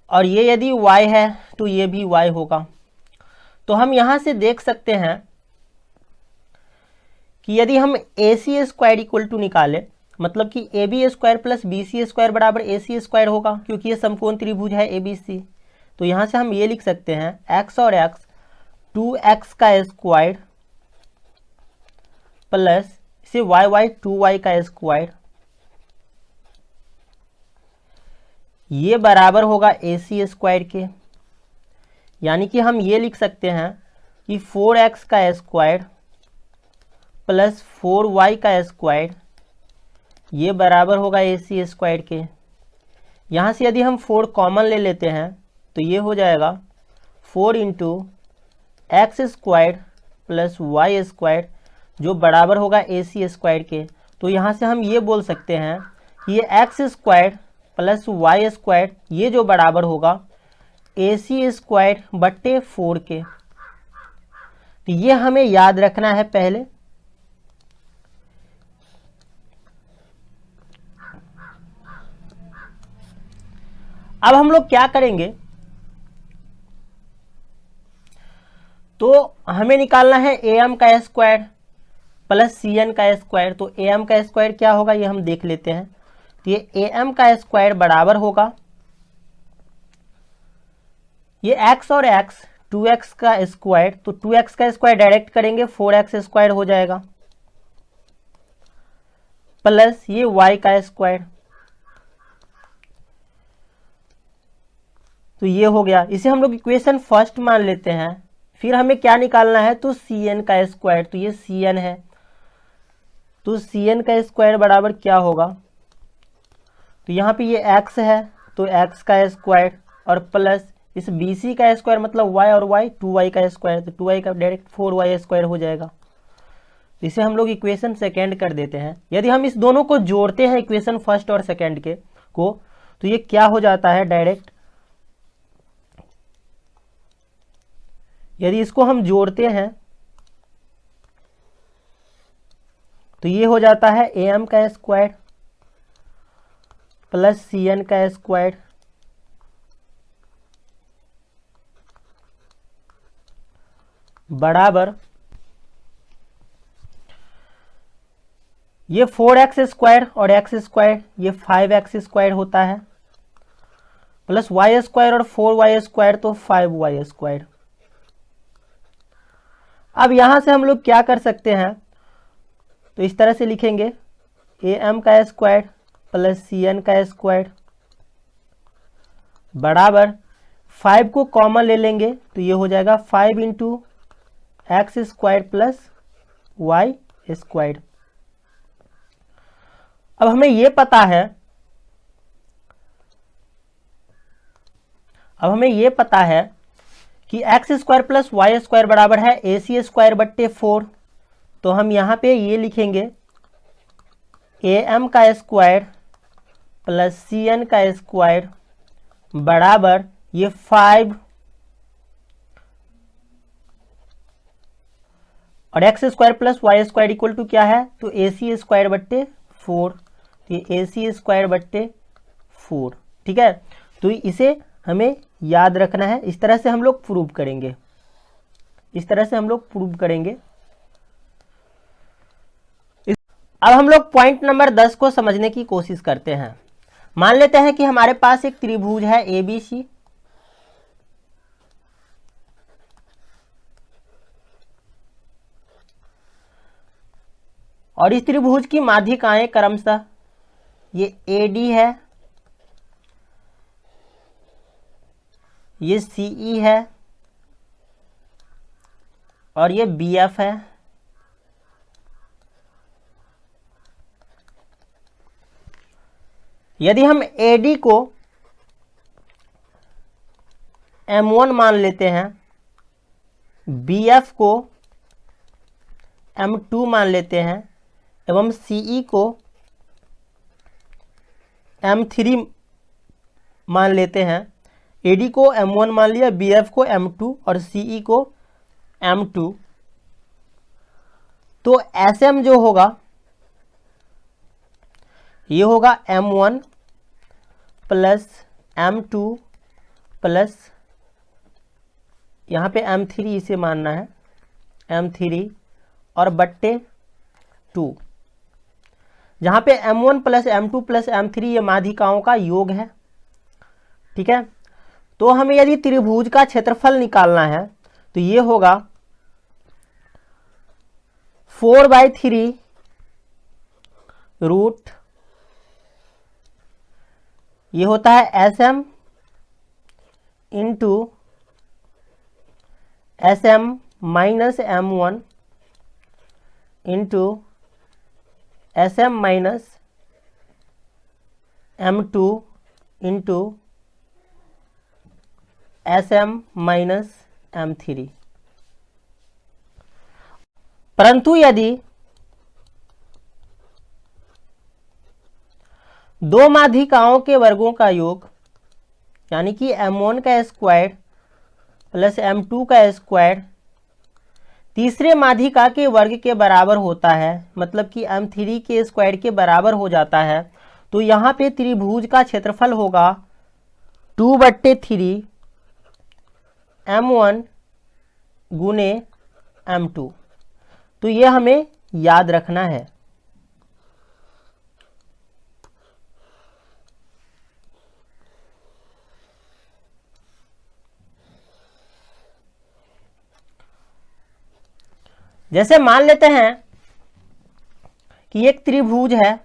और ये यदि y है तो ये भी y होगा। तो हम यहां से देख सकते हैं कि यदि हम AC स्क्वायर इक्वल टू निकालें, मतलब कि AB square plus BC square बराबर AC स्क्वायर होगा, क्योंकि ये समकोण त्रिभुज है ABC। तो यहां से हम ये लिख सकते हैं x और x 2x का स्क्वायर प्लस इसे y 2y का स्क्वायर, ये बराबर होगा AC स्क्वायर के। यानी कि हम ये लिख सकते हैं कि 4x का स्क्वायर प्लस 4y का स्क्वायर, ये बराबर होगा AC स्क्वायर के। यहाँ से यदि हम 4 कॉमन ले लेते हैं तो ये हो जाएगा 4 into x square plus y square, जो बराबर होगा AC स्क्वायर के। तो यहाँ से हम ये बोल सकते हैं कि ये x square plus y square, ये जो बराबर होगा AC स्क्वायर बट्टे 4 के। तो ये हमें याद रखना है पहले। अब हम लोग क्या करेंगे, तो हमें निकालना है AM का स्क्वायर प्लस CN का स्क्वायर। तो AM का स्क्वायर क्या होगा ये हम देख लेते हैं। तो ये AM का स्क्वायर बराबर होगा, ये x और x 2x का स्क्वायर, तो 2x का स्क्वायर डायरेक्ट करेंगे 4x स्क्वायर हो जाएगा, प्लस ये y का स्क्वायर, तो ये हो गया। इसे हम लोग इक्वेशन फर्स्ट मान लेते हैं। फिर हमें क्या निकालना है, तो CN का स्क्वायर, तो ये CN है। तो CN का स्क्वायर बराबर क्या होगा, तो यहाँ पे ये x है तो x का स्क्वायर, और प्लस इस BC का स्क्वायर मतलब y और y 2y का स्क्वायर, तो 2y का डायरेक्ट 4y स्क्वायर हो जाएगा। तो इसे हम लोग इक्वेशन सेकेंड कर देते हैं। यदि हम इस दोनों को जोड़ते हैं इक्वेशन फर्स्ट और सेकेंड के को, तो ये क्या हो जाता है डायरेक्ट, यदि इसको हम जोड़ते हैं तो ये हो जाता है AM का स्क्वायर प्लस CN का स्क्वायर बराबर ये 4x स्क्वायर और x स्क्वायर ये 5x स्क्वायर होता है, प्लस y स्क्वायर और 4y स्क्वायर तो 5y स्क्वायर। अब यहां से हम लोग क्या कर सकते हैं, तो इस तरह से लिखेंगे AM का स्क्वायर प्लस CN का स्क्वायर बराबर 5 को कॉमन ले लेंगे तो ये हो जाएगा 5 into x square plus y square. अब हमें ये पता है कि x square plus y square बराबर है AC स्क्वायर बट्टे 4। तो हम यहाँ पे ये लिखेंगे AM का स्क्वायर प्लस CN का स्क्वायर बराबर ये 5 और x square plus y square equal to क्या है, तो AC स्क्वायर बट्टे 4। तो ये AC स्क्वायर बट्टे 4, ठीक है। तो इसे हमें याद रखना है। इस तरह से हम लोग प्रूव करेंगे, अब हम लोग पॉइंट नंबर 10 को समझने की कोशिश करते हैं। मान लेते हैं कि हमारे पास एक त्रिभुज है ABC, और इस त्रिभुज की माध्यिकाएं क्रमशः ये AD है, ये CE है और ये BF है। यदि हम AD को M1 मान लेते हैं, BF को M2 मान लेते हैं एवं CE को M3 मान लेते हैं, AD को M1 मान लिया, BF को M2 और CE को M2, तो SM जो होगा ये होगा M1 प्लस M2 प्लस यहाँ पे M3 इसे मानना है, M3 और बट्टे 2, जहाँ पे M1 plus M2 plus M3 ये माध्यिकाओं का योग है। ठीक है, तो हमें यदि त्रिभुज का क्षेत्रफल निकालना है तो ये होगा 4/3 रूट, ये होता है SM into SM minus M1 into SM minus M2 into SM minus M3। परंतु यदि दो माध्यिकाओं के वर्गों का योग यानी कि M1 का स्क्वायर प्लस M2 का स्क्वायर तीसरे माध्यिका के वर्ग के बराबर होता है, मतलब कि M3 के स्क्वायर के बराबर हो जाता है, तो यहाँ पे त्रिभुज का क्षेत्रफल होगा 2/3 M1 गुने M2। तो ये हमें याद रखना है। जैसे मान लेते हैं कि एक त्रिभुज है,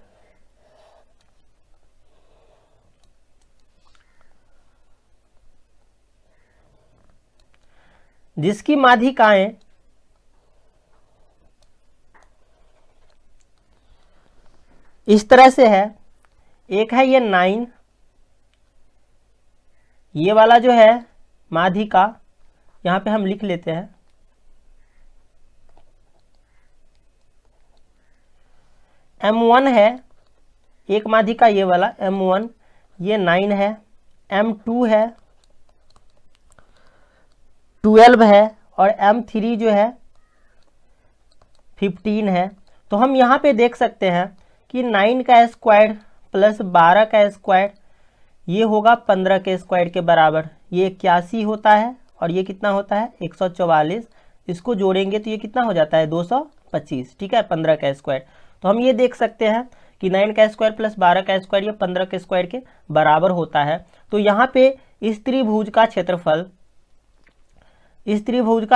जिसकी माध्यिकाएं इस तरह से है। एक है ये 9, ये वाला जो है माध्यिका यहाँ पे हम लिख लेते हैं, M1 है एक माध्यिका, ये वाला M1 ये 9 है, M2 है 12 है और M3 जो है 15 है। तो हम यहाँ पे देख सकते हैं कि 9 का स्क्वायर प्लस 12 का स्क्वायर ये होगा 15 के स्क्वायर के बराबर, ये 81 होता है और ये कितना होता है 144। इसको जोड़ेंगे तो ये कितना हो जाता है 225। ठीक है, 15 का स्क्वायर। तो हम ये देख सकते हैं कि 9 का स्क्वायर प्लस 12 का स्क्वायर ये 15 के स्क्वायर के बराबर होता है। तो यहाँ पे इस त्रिभुज का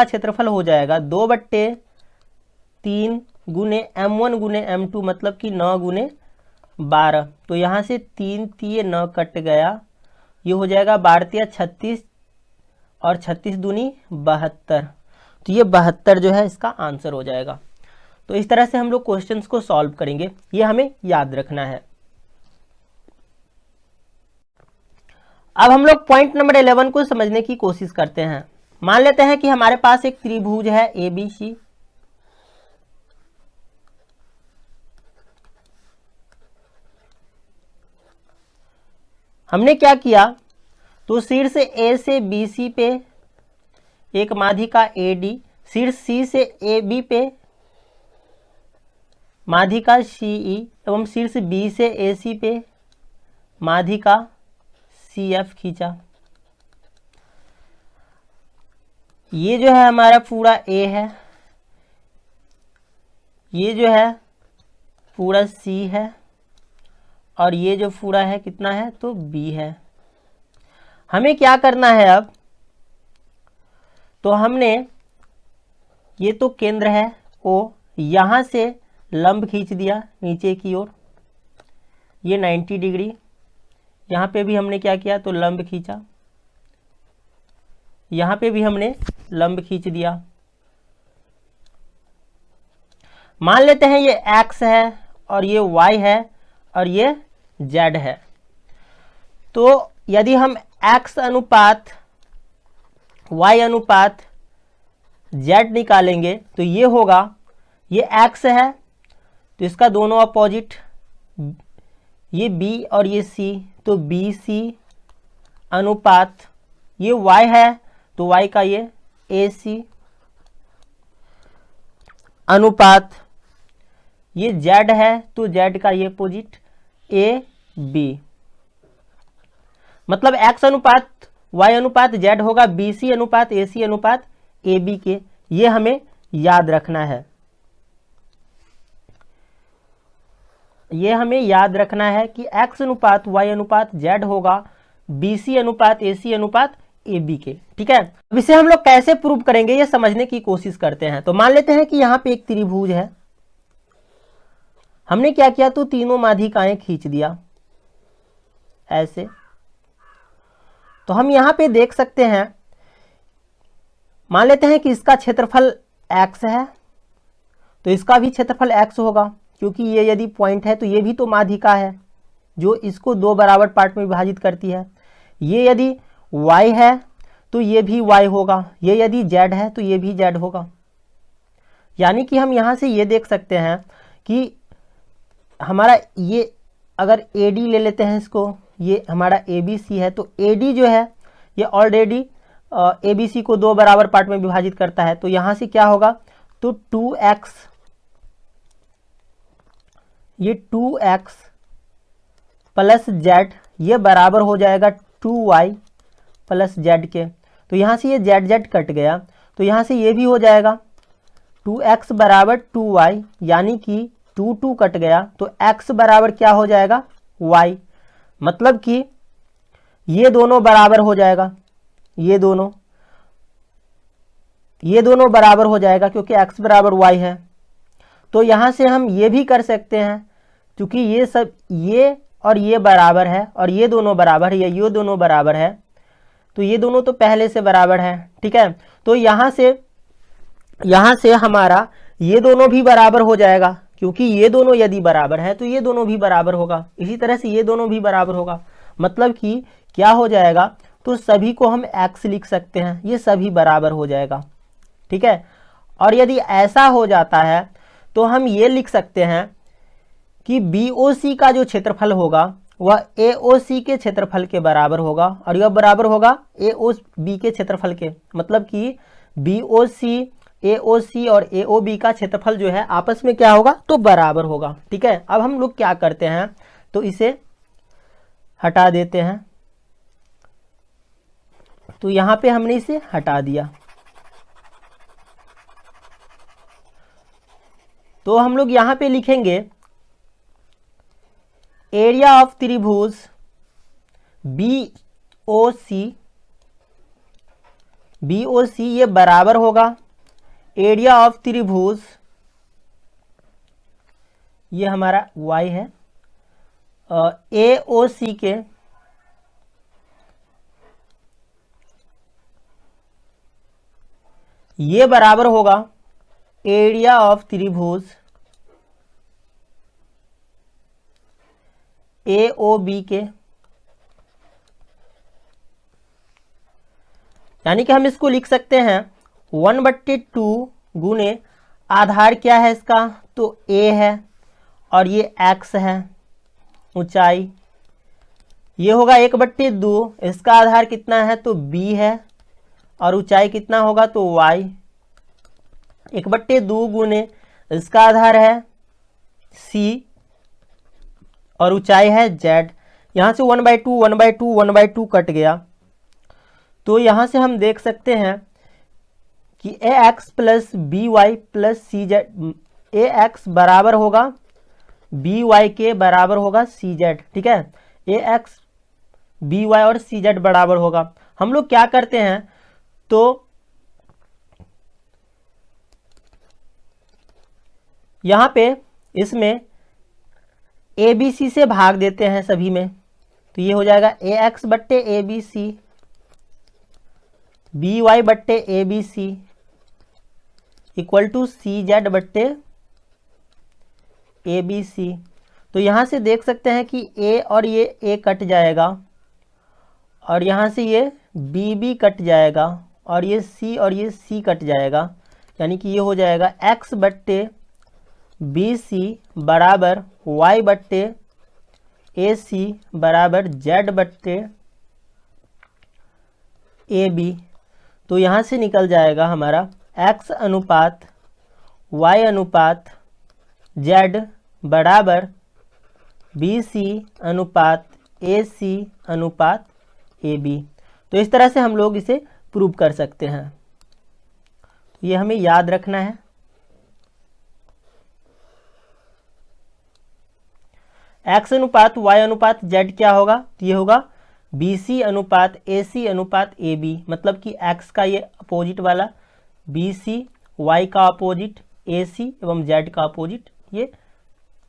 क्षेत्रफल हो जाएगा 2/3 गुने M1 गुने M2, मतलब कि 9 गुने 12। तो यहाँ से 3 तिये 9 कट गया, ये हो जाएगा 12 36 और 36 दूनी 72। तो ये 72 जो है इसका आंसर हो जाएगा। तो इस तरह से हम लोग क्वेश्चंस को सॉल्व करेंगे, ये हमें याद रखना है। अब हम लोग पॉइंट नंबर 11 को समझने की कोशिश करते हैं। मान लेते हैं कि हमारे पास एक त्रिभुज है ABC, हमने क्या किया तो शीर्ष A से BC पे एक माध्यिका AD, शीर्ष C से AB पे माध्यिका CE एवं शीर्ष B से AC पे माध्यिका CF खींचा। ये जो है हमारा पूरा A है, ये जो है पूरा C है और ये जो पूरा है कितना है तो B है। हमें क्या करना है अब, तो हमने ये तो केंद्र है O, यहाँ से लंब खींच दिया नीचे की ओर, ये 90 डिग्री। यहाँ पे भी हमने क्या किया, तो लंब खींचा, यहाँ पे भी हमने लंब खींच दिया। मान लेते हैं ये x है और ये y है और ये z है। तो यदि हम x अनुपात y अनुपात z निकालेंगे तो ये होगा, ये x है तो इसका दोनों अपोजिट, ये b और ये c, तो BC अनुपात ये y है तो y का ये AC अनुपात ये z है तो z का ये अपोजिट AB। मतलब x अनुपात y अनुपात z होगा BC अनुपात AC अनुपात AB के। ये हमें याद रखना है, ये हमें याद रखना है कि x अनुपात y अनुपात z होगा BC अनुपात AC अनुपात AB के। ठीक है, अब इसे हम लोग कैसे प्रूव करेंगे ये समझने की कोशिश करते हैं। तो मान लेते हैं कि यहाँ पे एक त्रिभुज है, हमने क्या किया, तो तीनों माध्यिकाएं खींच दिया ऐसे। तो हम यहाँ पे देख सकते हैं, मान लेते हैं कि इसका क्षेत्रफल x है तो इसका भी क्षेत्रफल x होगा, क्योंकि ये यदि पॉइंट है तो ये भी तो माध्यिका है जो इसको दो बराबर पार्ट में विभाजित करती है। ये यदि y है तो ये भी y होगा, ये यदि z है तो ये भी z होगा। यानी कि हम यहाँ से ये देख सकते हैं कि हमारा ये, अगर AD ले लेते हैं इसको, ये हमारा ABC है तो AD जो है ये ऑलरेडी ABC को दो बराबर पार्ट में विभाजित करता है। तो यहाँ से क्या होगा, तो 2x, ये 2x प्लस z ये बराबर हो जाएगा 2y प्लस z के। तो यहाँ से ये z कट गया, तो यहाँ से ये भी हो जाएगा 2x बराबर 2y, यानी कि 2 कट गया तो x बराबर क्या हो जाएगा, y। मतलब कि ये दोनों बराबर हो जाएगा, ये दोनों बराबर हो जाएगा क्योंकि x बराबर y है। तो यहाँ से हम ये भी कर सकते हैं, क्योंकि ये सब, ये और ये बराबर है और ये दोनों बराबर है, ये दोनों बराबर है, तो ये दोनों तो पहले से बराबर है। ठीक है, तो यहाँ से हमारा ये दोनों भी बराबर हो जाएगा, क्योंकि ये दोनों यदि बराबर है तो ये दोनों भी बराबर होगा, इसी तरह से ये दोनों भी बराबर होगा। मतलब कि क्या हो जाएगा, तो सभी को हम x लिख सकते हैं, ये सभी बराबर हो जाएगा। ठीक है, और यदि ऐसा हो जाता है तो हम ये लिख सकते हैं कि BOC का जो क्षेत्रफल होगा वह AOC के क्षेत्रफल के बराबर होगा, और यह बराबर होगा AOB के क्षेत्रफल के। मतलब कि BOC, AOC और AOB का क्षेत्रफल जो है आपस में क्या होगा, तो बराबर होगा। ठीक है, अब हम लोग क्या करते हैं, तो इसे हटा देते हैं। तो यहाँ पे हमने इसे हटा दिया, तो हम लोग यहाँ पे लिखेंगे एरिया ऑफ त्रिभुज BOC ये बराबर होगा एरिया ऑफ त्रिभुज, ये हमारा y है, AOC के ये बराबर होगा एरिया ऑफ त्रिभुज AOB के। यानी कि हम इसको लिख सकते हैं 1/2 गुने आधार क्या है इसका, तो A है और ये x है ऊंचाई, ये होगा 1/2, इसका आधार कितना है, तो B है और ऊंचाई कितना होगा, तो y। 1/2 गुने इसका आधार है C और ऊंचाई है z। यहाँ से 1/2 कट गया, तो यहाँ से हम देख सकते हैं कि ax plus by plus cz, ax बराबर होगा by के बराबर होगा cz। ठीक है, ax by और cz बराबर होगा। हम लोग क्या करते हैं, तो यहाँ पे इसमें ए बी सी से भाग देते हैं सभी में, तो ये हो जाएगा ए एक्स बट्टे A B C, B Y बट्टे A B C equal to C Z बट्टे ए बी सी। तो यहाँ से देख सकते हैं कि ए और ये ए कट जाएगा और यहाँ से ये बी भी कट जाएगा और ये सी कट जाएगा, यानी कि ये हो जाएगा एक्स बट्टे बी सी बराबर वाई बट्टे ए सी बराबर जेड बट्टे ए बी। तो यहाँ से निकल जाएगा हमारा x अनुपात y अनुपात z बराबर बी सी अनुपात ए सी अनुपात ए बी। तो इस तरह से हम लोग इसे प्रूव कर सकते हैं। तो ये हमें याद रखना है। x अनुपात y अनुपात z क्या होगा, तो ये होगा बी सी अनुपात ए सी अनुपात ए बी, मतलब कि x का ये अपोजिट वाला बी सी, वाई का अपोजिट ए सी एवं जेड का अपोजिट ये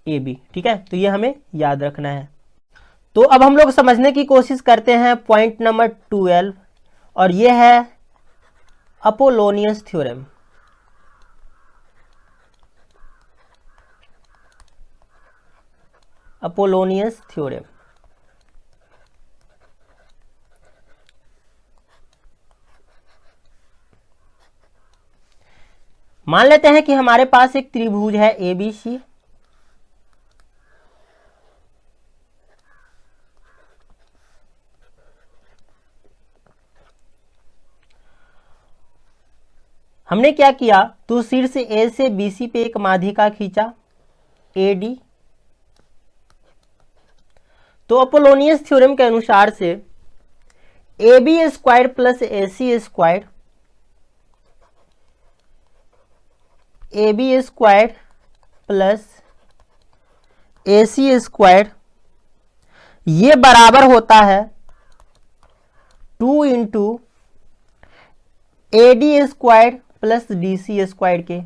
ए बी। ठीक है, तो ये हमें याद रखना है। तो अब हम लोग समझने की कोशिश करते हैं पॉइंट नंबर 12 और ये है अपोलोनियस थ्योरम। अपोलोनियस थ्योरम मान लेते हैं कि हमारे पास एक त्रिभुज है ए बी सी, हमने क्या किया, तो शीर्ष ए से बी सी पे एक माध्यिका खींचा ए डी। तो अपोलोनियस थ्योरम के अनुसार से A B square plus A C square, A B square plus A C square ये बराबर होता है 2 into A D square plus D C square के।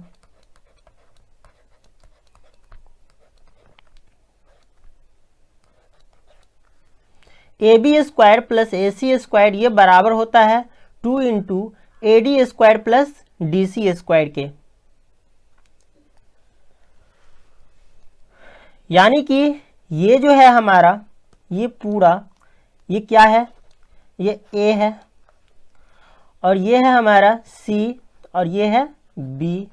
A B square plus A C square ये बराबर होता है 2 into A D square plus D C square के। यानी कि ये जो है हमारा ये पूरा ये क्या है, ये ए है और ये है हमारा सी और ये है बी।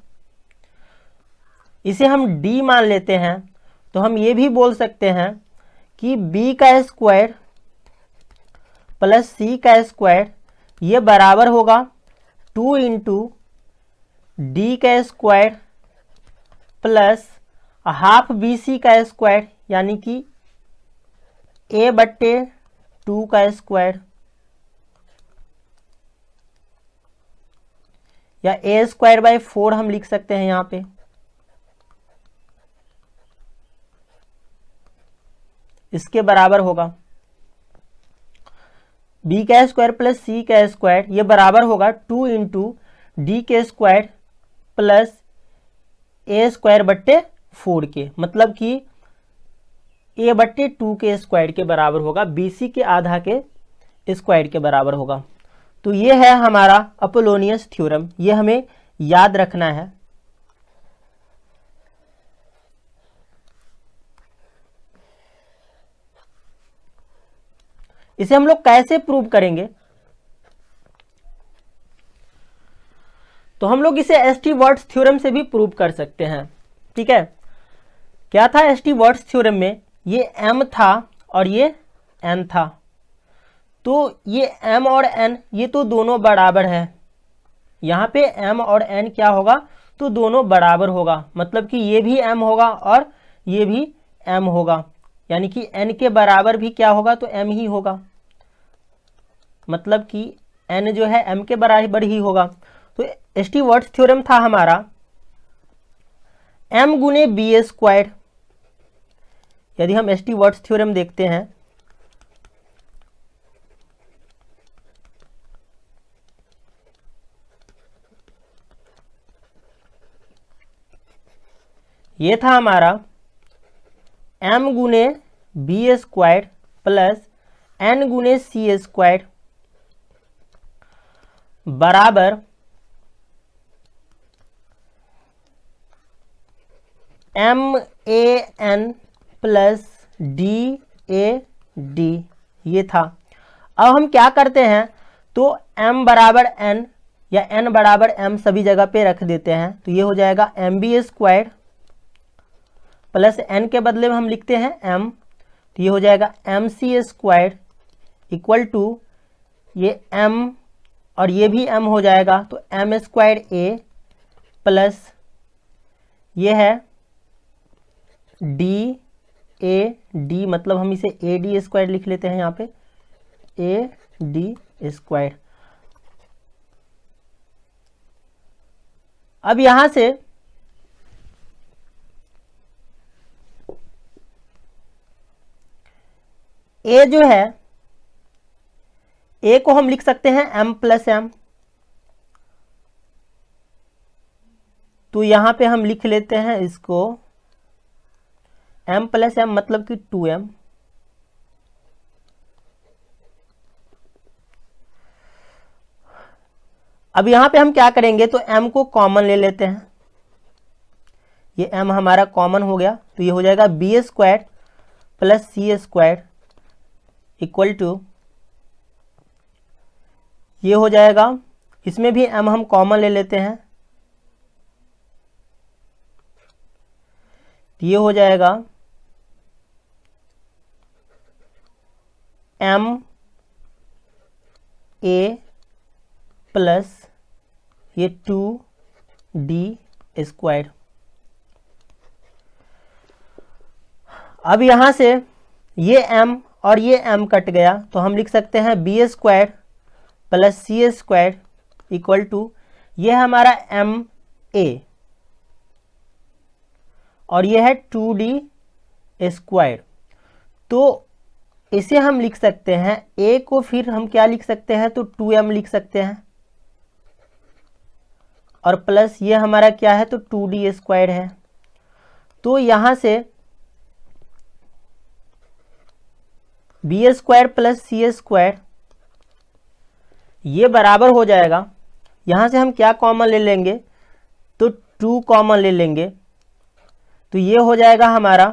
इसे हम डी मान लेते हैं, तो हम ये भी बोल सकते हैं कि बी का स्क्वायर प्लस सी का स्क्वायर ये बराबर होगा 2 इंटू डी का square plus half b c का स्क्वायर, यानी कि ए बट्टे 2 का स्क्वायर, या ए स्क्वायर बाय 4 हम लिख सकते हैं यहाँ पे। इसके बराबर होगा बी का स्क्वायर प्लस सी का स्क्वायर ये बराबर होगा 2 इंटू डी के स्क्वायर प्लस ए स्क्वायर बट्टे 4 के, मतलब कि ए बट्टे 2 के स्क्वायर के बराबर होगा, बी सी के आधा के स्क्वायर के बराबर होगा। तो ये है हमारा अपोलोनियस थ्योरम, ये हमें याद रखना है। इसे हम लोग कैसे प्रूव करेंगे, तो हम लोग इसे एस्टीवर्ड्स थ्योरम से भी प्रूव कर सकते हैं। ठीक है, क्या था एस्टीवर्ड्स थ्योरम में, ये m था और ये n था, तो ये m और n ये तो दोनों बराबर है। यहाँ पे m और n क्या होगा, तो दोनों बराबर होगा, मतलब कि ये भी m होगा और ये भी m होगा, यानी कि n के बराबर भी क्या होगा, तो m ही होगा, मतलब कि n जो है m के बराबर ही होगा। तो एस्टीवर्ड्स थ्योरम था हमारा m गुने बी स्क्वायर। यदि हम एस्टीवर्ड्स थ्योरम देखते हैं, ये था हमारा m गुने बी स्क्वायर प्लस n गुने सी स्क्वायर बराबर MAN प्लस DAD, ये था। अब हम क्या करते हैं, तो m बराबर n या n बराबर m सभी जगह पे रख देते हैं, तो ये हो जाएगा MB स्क्वायर प्लस n के बदले में हम लिखते हैं m, तो ये हो जाएगा MC स्क्वायर इक्वल टू ये m और ये भी m हो जाएगा, तो m स्क्वायर a प्लस ये है DAD, मतलब हम इसे AD स्क्वायर लिख लेते हैं यहाँ पे, AD स्क्वायर। अब यहां से a जो है, a को हम लिख सकते हैं m प्लस m, तो यहां पे हम लिख लेते हैं इसको m प्लस m मतलब कि 2m। अब यहां पे हम क्या करेंगे, तो m को कॉमन ले लेते हैं, ये m हमारा कॉमन हो गया, तो ये हो जाएगा b square plus c square equal to, ये हो जाएगा, इसमें भी m हम कॉमन ले लेते हैं, तो ये हो जाएगा MA प्लस ये 2D स्क्वायर। अब यहां से ये m और ये m कट गया, तो हम लिख सकते हैं b square plus c square equal to, ये हमारा MA और ये है 2D स्क्वायर। तो इसे हम लिख सकते हैं, a को फिर हम क्या लिख सकते हैं, तो 2m लिख सकते हैं, और प्लस ये हमारा क्या है, तो 2D स्क्वायर है। तो यहां से B square plus c square ये बराबर हो जाएगा, यहां से हम क्या कॉमन ले लेंगे, तो 2 कॉमन ले लेंगे, तो ये हो जाएगा हमारा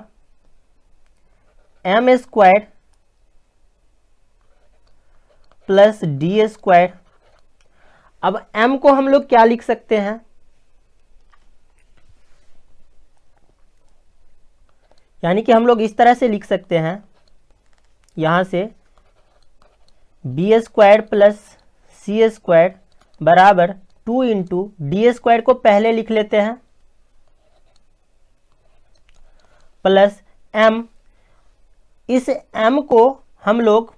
m square plus D square. अब m को हम लोग क्या लिख सकते हैं, यानी कि हम लोग इस तरह से लिख सकते हैं, यहां से B square plus c square बराबर 2 इंटू डी स्क्वायर को पहले लिख लेते हैं प्लस m, इस m को हम लोग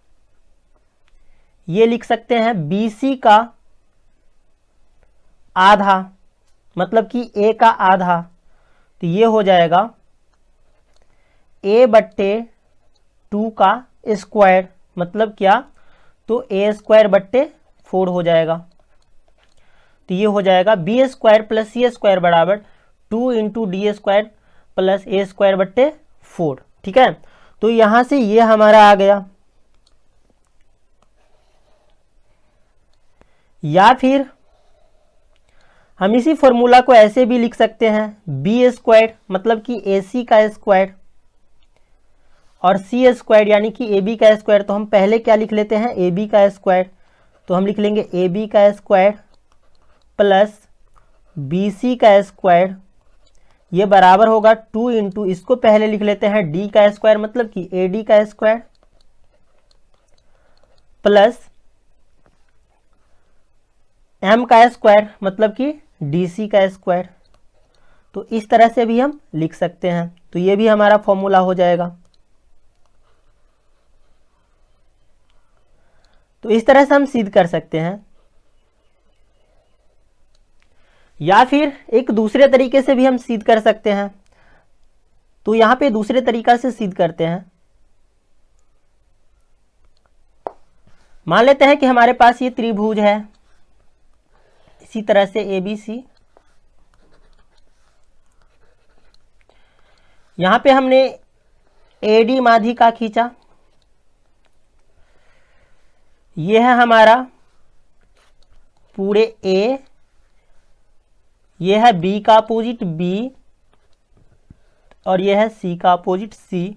ये लिख सकते हैं BC का आधा, मतलब कि a का आधा, तो ये हो जाएगा a बट्टे 2 का स्क्वायर, मतलब क्या, तो a स्क्वायर बट्टे 4 हो जाएगा, तो ये हो जाएगा b square plus c square बराबर 2 इंटू डी स्क्वायर प्लस ए स्क्वायर बट्टे 4। ठीक है, तो यहां से ये हमारा आ गया। या फिर हम इसी फॉर्मूला को ऐसे भी लिख सकते हैं, बी स्क्वायर मतलब कि ए सी का स्क्वायर और सी स्क्वायर यानी कि ए बी का स्क्वायर, तो हम पहले क्या लिख लेते हैं, ए बी का स्क्वायर, तो हम लिख लेंगे ए बी का स्क्वायर प्लस बी सी का स्क्वायर, ये बराबर होगा 2 इंटू, इसको पहले लिख लेते हैं डी का स्क्वायर मतलब कि ए डी का स्क्वायर प्लस m का स्क्वायर मतलब कि DC का स्क्वायर। तो इस तरह से भी हम लिख सकते हैं, तो ये भी हमारा फॉर्मूला हो जाएगा। तो इस तरह से हम सिद्ध कर सकते हैं, या फिर एक दूसरे तरीके से भी हम सिद्ध कर सकते हैं। तो यहां पे दूसरे तरीका से सिद्ध करते हैं। मान लेते हैं कि हमारे पास ये त्रिभुज है, इसी तरह से ABC, यहां पे हमने AD माध्यिका खींचा, ये है हमारा पूरे A, ये है B का अपोजिट B, और ये है C का अपोजिट C।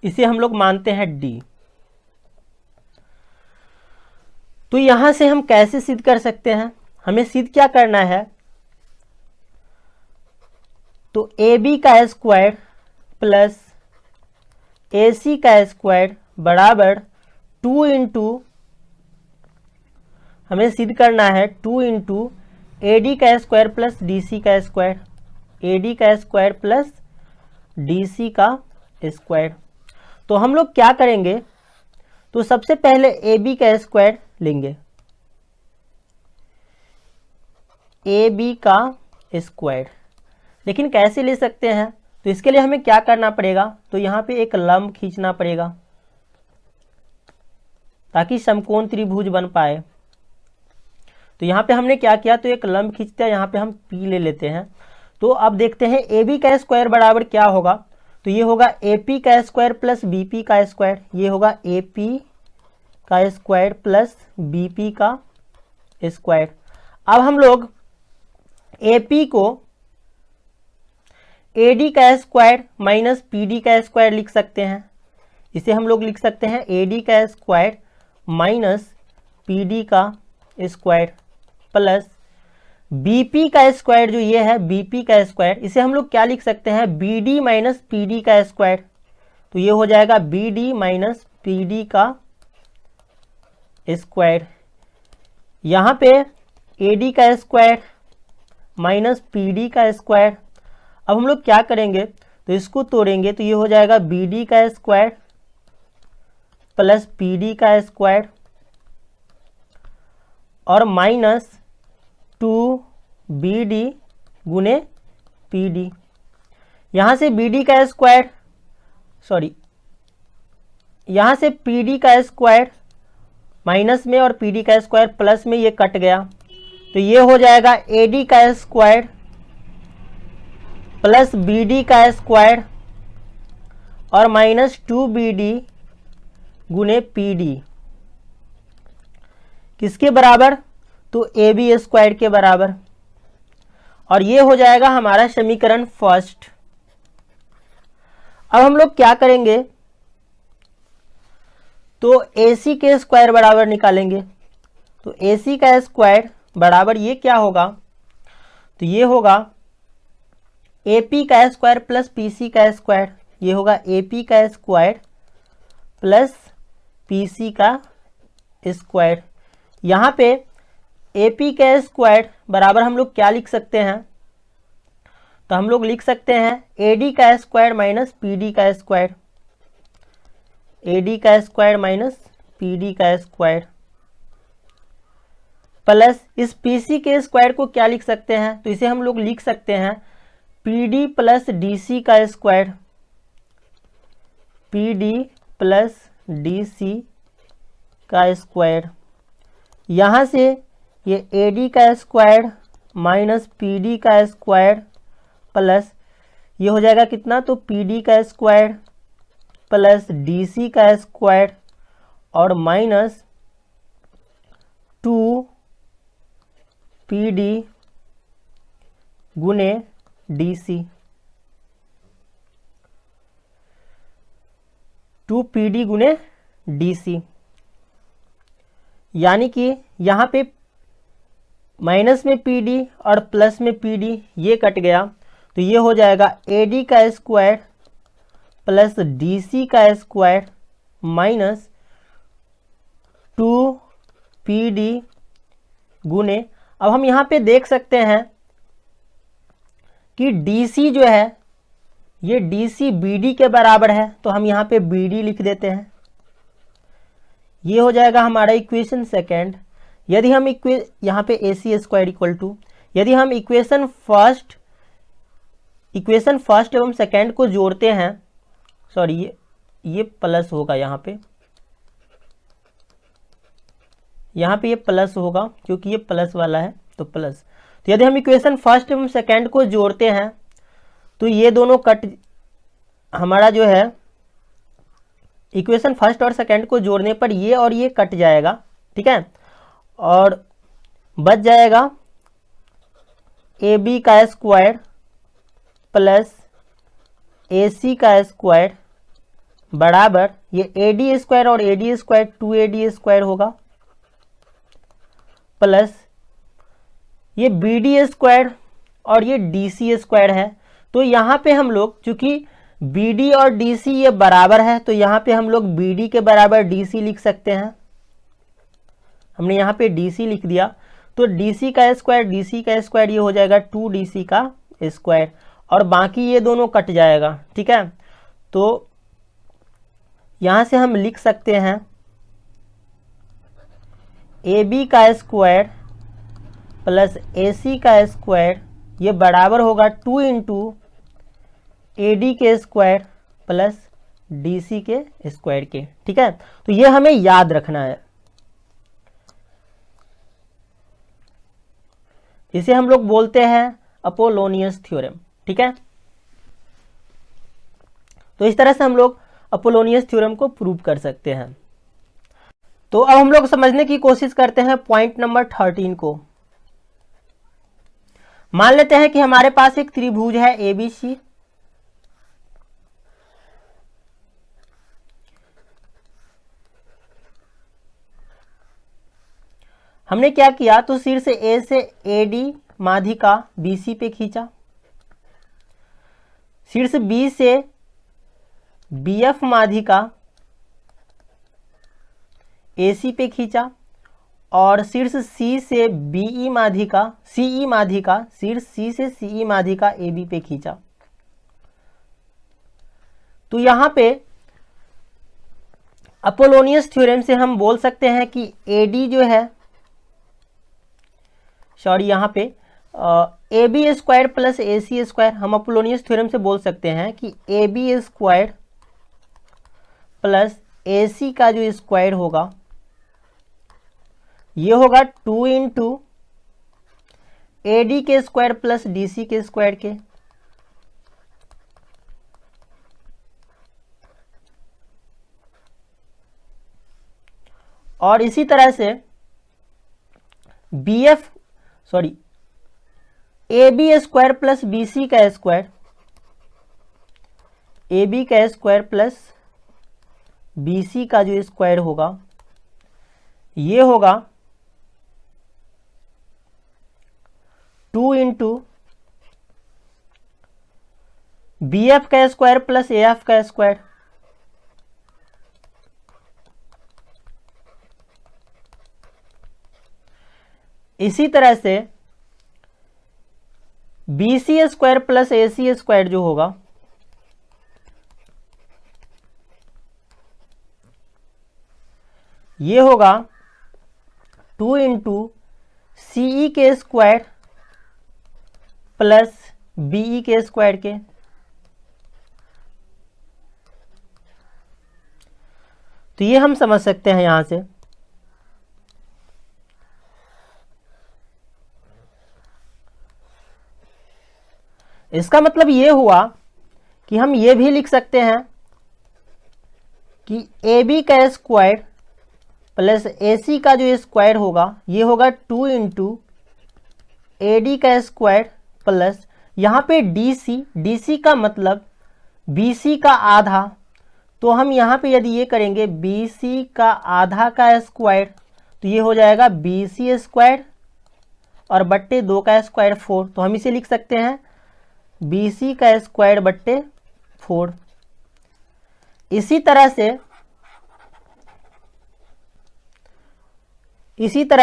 इसे हम लोग मानते हैं D। तो यहां से हम कैसे सिद्ध कर सकते हैं, हमें सिद्ध क्या करना है, तो AB का स्क्वायर प्लस AC का स्क्वायर बराबर 2 इंटू, हमें सिद्ध करना है 2 इंटू AD का स्क्वायर प्लस DC का स्क्वायर, AD का स्क्वायर प्लस DC का स्क्वायर। तो हम लोग क्या करेंगे, तो सबसे पहले AB का स्क्वायर लेंगे, AB का स्क्वायर, लेकिन कैसे ले सकते हैं, तो इसके लिए हमें क्या करना पड़ेगा, तो यहाँ पे एक लंब खींचना पड़ेगा ताकि समकोण त्रिभुज बन पाए। तो यहाँ पे हमने क्या किया, तो एक लंब खींचते हैं, यहाँ पे हम P ले लेते हैं। तो अब देखते हैं AB का स्क्वायर बराबर क्या होगा, तो ये होगा AP का स्क्वायर प्लस BP का स्क्वायर, ये होगा AP का स्क्वायर प्लस BP का स्क्वायर। अब हम लोग AP को AD का स्क्वायर माइनस PD का स्क्वायर लिख सकते हैं, इसे हम लोग लिख सकते हैं AD का स्क्वायर माइनस PD का स्क्वायर प्लस BP का स्क्वायर, जो ये है BP का स्क्वायर, इसे हम लोग क्या लिख सकते हैं, BD माइनस PD का स्क्वायर। तो ये हो जाएगा BD माइनस PD का स्क्वायर। यहाँ पे AD का स्क्वायर माइनस PD का स्क्वायर। अब हम लोग क्या करेंगे, तो इसको तोड़ेंगे, तो ये हो जाएगा BD का स्क्वायर प्लस PD का स्क्वायर और माइनस 2BD गुने PD। यहाँ से BD का स्क्वायर, यहाँ से PD का स्क्वायर माइनस में और PD का स्क्वायर प्लस में, ये कट गया, तो ये हो जाएगा AD का स्क्वायर प्लस BD का स्क्वायर और माइनस 2BD गुने PD, किसके बराबर, तो AB स्क्वायर के बराबर। और ये हो जाएगा हमारा समीकरण फर्स्ट। अब हम लोग क्या करेंगे, तो AC के स्क्वायर बराबर निकालेंगे। तो AC का स्क्वायर बराबर ये क्या होगा, तो ये होगा AP का स्क्वायर प्लस PC का स्क्वायर, ये होगा AP का स्क्वायर प्लस PC का स्क्वायर। यहाँ पे AP का स्क्वायर बराबर हम लोग क्या लिख सकते हैं, तो हम लोग लिख सकते हैं AD का स्क्वायर माइनस PD का स्क्वायर, AD का स्क्वायर माइनस PD का स्क्वायर प्लस इस PC के स्क्वायर को क्या लिख सकते हैं, तो इसे हम लोग लिख सकते हैं PD प्लस DC का स्क्वायर, PD प्लस DC का स्क्वायर। यहाँ से ये AD का स्क्वायर माइनस PD का स्क्वायर प्लस ये हो जाएगा कितना, तो PD का स्क्वायर प्लस DC का स्क्वायर और माइनस 2PD गुने DC, 2PD गुने DC। यानी कि यहाँ पे माइनस में PD और प्लस में PD ये कट गया, तो ये हो जाएगा AD का स्क्वायर प्लस DC का स्क्वायर माइनस 2PD गुने, अब हम यहाँ पे देख सकते हैं कि DC जो है ये DC BD के बराबर है, तो हम यहाँ पे BD लिख देते हैं। ये हो जाएगा हमारा इक्वेशन सेकेंड। यदि हम यहाँ पे AC स्क्वायर इक्वल टू, यदि हम इक्वेशन फर्स्ट एवं सेकेंड को जोड़ते हैं, सॉरी ये प्लस होगा, यहाँ पे ये प्लस होगा क्योंकि ये प्लस वाला है, तो प्लस। तो यदि हम इक्वेशन फर्स्ट एवं सेकेंड को जोड़ते हैं तो ये दोनों कट, हमारा जो है इक्वेशन फर्स्ट और सेकेंड को जोड़ने पर ये और ये कट जाएगा, ठीक है, और बच जाएगा ए बी का स्क्वायर प्लस ए सी का स्क्वायर बराबर ये ए डी स्क्वायर और ए डी स्क्वायर 2AD स्क्वायर होगा प्लस ये बी डी स्क्वायर और ये डी सी स्क्वायर है। तो यहाँ पे हम लोग चूंकि बी डी और डी सी ये बराबर है तो यहाँ पे हम लोग बी डी के बराबर डी सी लिख सकते हैं। हमने यहाँ पे डी सी लिख दिया तो डी सी का स्क्वायर ये हो जाएगा 2DC का स्क्वायर और बाकी ये दोनों कट जाएगा, ठीक है। तो यहाँ से हम लिख सकते हैं ए बी का स्क्वायर प्लस ए सी का स्क्वायर ये बराबर होगा 2 इंटू ए डी के स्क्वायर प्लस डी सी के स्क्वायर के, ठीक है। तो ये हमें याद रखना है, इसे हम लोग बोलते हैं अपोलोनियस थ्योरम, ठीक है। तो इस तरह से हम लोग अपोलोनियस थ्योरम को प्रूव कर सकते हैं। तो अब हम लोग समझने की कोशिश करते हैं पॉइंट नंबर 13 को। मान लेते हैं कि हमारे पास एक त्रिभुज है ABC, हमने क्या किया तो शीर्ष A से AD माध्यिका BC पे खींचा, शीर्ष B से BF माध्यिका AC पे खींचा और शीर्ष C से BE माध्यिका CE माध्यिका शीर्ष C से CE माध्यिका AB पे खींचा। तो यहां पे अपोलोनियस थ्योरम से हम बोल सकते हैं कि AD जो है, सॉरी यहाँ पे AB square plus AC square, हम अपोलोनियस थ्योरम से बोल सकते हैं कि AB स्क्वायर प्लस AC का जो स्क्वायर होगा ये होगा 2 इंटू AD के स्क्वायर प्लस DC के स्क्वायर के, और इसी तरह से AB स्क्वायर प्लस BC का स्क्वायर, AB का स्क्वायर प्लस BC का जो स्क्वायर होगा ये होगा 2 इंटू BF का स्क्वायर प्लस AF का स्क्वायर, इसी तरह से BC square plus AC square जो होगा ये होगा 2 इंटू CE के स्क्वायर प्लस BE के स्क्वायर के। तो ये हम समझ सकते हैं यहां से। इसका मतलब ये हुआ कि हम ये भी लिख सकते हैं कि AB का स्क्वायर प्लस AC का जो स्क्वायर होगा ये होगा 2 इंटू AD का स्क्वायर प्लस यहाँ पे DC का मतलब BC का आधा, तो हम यहाँ पे यदि ये करेंगे BC का आधा का स्क्वायर तो ये हो जाएगा BC स्क्वायर और बट्टे 2 का स्क्वायर 4, तो हम इसे लिख सकते हैं BC का स्क्वायर बट्टे 4। इसी तरह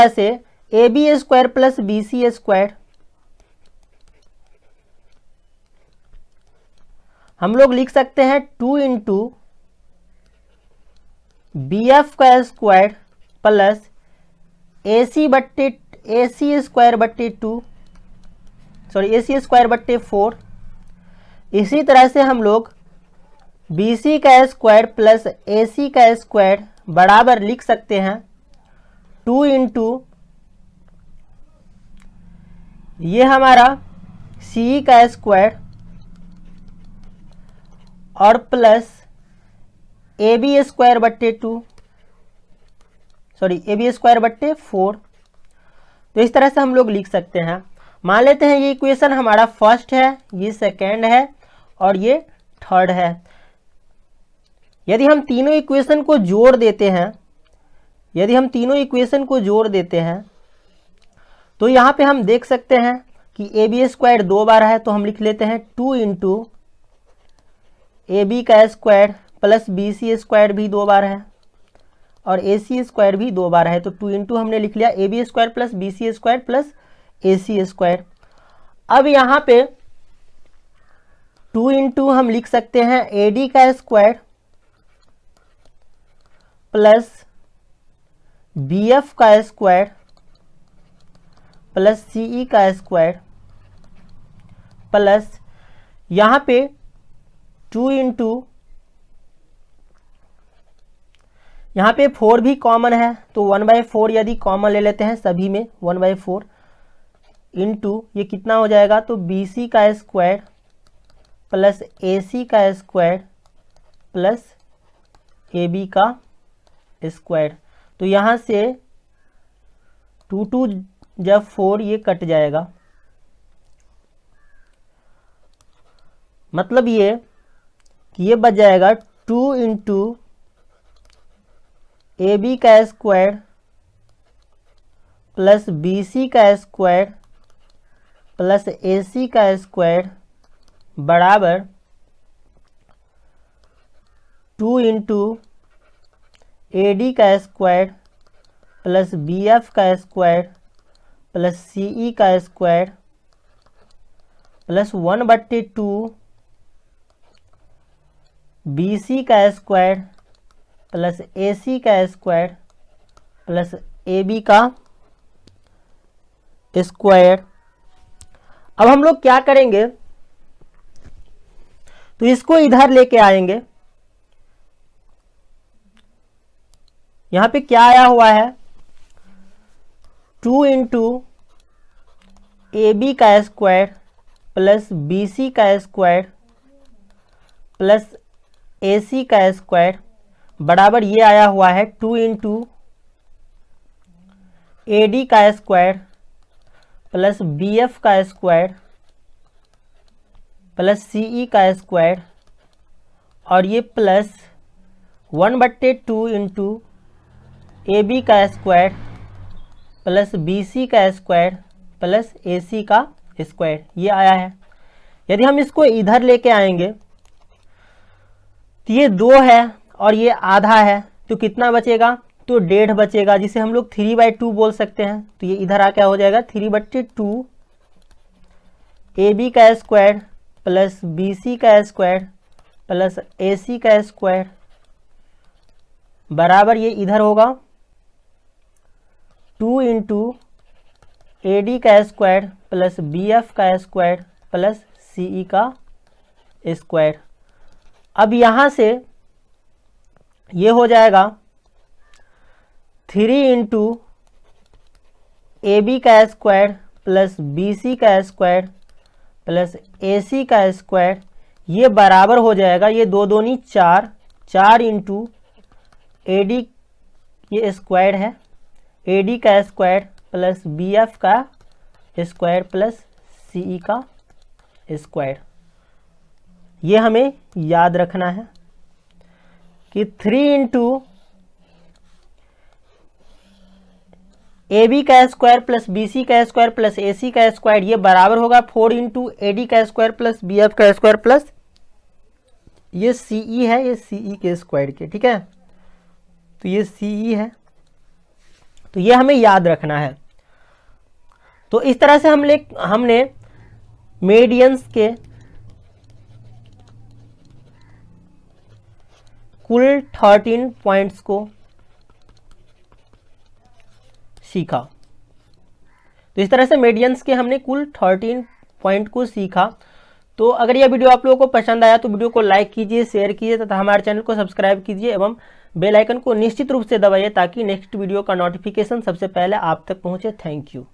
से AB square plus BC square हम लोग लिख सकते हैं 2 इंटू BF का स्क्वायर प्लस AC स्क्वायर बट्टे 2, सॉरी AC स्क्वायर बट्टे 4। इसी तरह से हम लोग BC का स्क्वायर प्लस AC का स्क्वायर बराबर लिख सकते हैं 2 इंटू ये हमारा सी का स्क्वायर और प्लस ए बी स्क्वायर बट्टे 2, सॉरी ए बी स्क्वायर बट्टे 4। तो इस तरह से हम लोग लिख सकते हैं। मान लेते हैं ये इक्वेशन हमारा फर्स्ट है, ये सेकेंड है और ये थर्ड है। यदि हम तीनों इक्वेशन को जोड़ देते हैं, यदि हम तीनों इक्वेशन को जोड़ देते हैं तो यहाँ पे हम देख सकते हैं कि ए बी स्क्वायर 2 बार है, तो हम लिख लेते हैं 2 इंटू ए बी का square plus B c square भी 2 बार है और ए सी स्क्वायर भी 2 बार है। तो 2 इंटू हमने लिख लिया a B square plus B c square plus A C square. अब यहाँ पे 2 इंटू हम लिख सकते हैं ए डी का स्क्वायर प्लस बी एफ का स्क्वायर प्लस सी ई का स्क्वायर प्लस यहाँ पे 2 इंटू, यहाँ पे 4 भी कॉमन है तो 1/4 यदि कॉमन ले लेते हैं सभी में 1/4 इंटू ये कितना हो जाएगा, तो बी सी का स्क्वायर प्लस ए सी का स्क्वायर प्लस ए बी का स्क्वायर। तो यहाँ से 2 2 जब 4 ये कट जाएगा, मतलब ये कि ये बच जाएगा 2 इंटू ए बी का स्क्वायर प्लस बी सी का स्क्वायर प्लस ए सी का स्क्वायर बराबर 2 इंटू ए डी का स्क्वायर प्लस बी एफ का स्क्वायर प्लस सी ई का स्क्वायर प्लस 1/2 बी सी का स्क्वायर प्लस ए सी का स्क्वायर प्लस ए बी का स्क्वायर। अब हम लोग क्या करेंगे, तो इसको इधर लेके आएंगे। यहां पे क्या आया हुआ है, 2 इंटू ए बी का स्क्वायर प्लस बी सी का स्क्वायर प्लस ए सी का स्क्वायर बराबर ये आया हुआ है 2 इंटू ए डी का स्क्वायर प्लस बी एफ का स्क्वायर प्लस सी ई का स्क्वायर और ये प्लस 1/2 इंटू ए बी का स्क्वायर प्लस बी सी का स्क्वायर प्लस ए सी का स्क्वायर, ये आया है। यदि हम इसको इधर लेके आएंगे तो ये 2 है और ये आधा है, तो कितना बचेगा, तो 1.5 बचेगा, जिसे हम लोग 3/2 बोल सकते हैं। तो ये इधर आ क्या हो जाएगा, 3/2 ए बी का स्क्वायर प्लस बी सी का स्क्वायर प्लस ए सी का स्क्वायर बराबर ये इधर होगा 2 इंटू ए डी का स्क्वायर प्लस बी एफ का स्क्वायर प्लस सी ई का स्क्वायर। अब यहाँ से ये हो जाएगा 3 इंटू ए बी का स्क्वायर प्लस बी सी का स्क्वायर प्लस ए सी का स्क्वायर, ये बराबर हो जाएगा, ये 2 दूनी 4, 4 इंटू ए डी ये स्क्वायर है, ए डी का स्क्वायर प्लस बी एफ का स्क्वायर प्लस सी ई का स्क्वायर। ये हमें याद रखना है कि 3 इंटू ए बी का स्क्वायर प्लस बी सी का स्क्वायर प्लस ए सी का स्क्वायर, ये बराबर होगा 4 इंटू ए डी का स्क्वायर प्लस बी एफ का स्क्वायर प्लस ये सी ई है, ये सी ई के स्क्वायर के, ठीक है। तो ये सी ई है, तो ये हमें याद रखना है। तो इस तरह से हमने मेडियंस के कुल 13 पॉइंट्स को सीखा। तो इस तरह से मेडियंस के हमने कुल 13 पॉइंट को सीखा। तो अगर यह वीडियो आप लोगों को पसंद आया तो वीडियो को लाइक कीजिए, शेयर कीजिए तथा हमारे चैनल को सब्सक्राइब कीजिए एवं बेल आइकन को निश्चित रूप से दबाइए ताकि नेक्स्ट वीडियो का नोटिफिकेशन सबसे पहले आप तक पहुंचे। Thank you.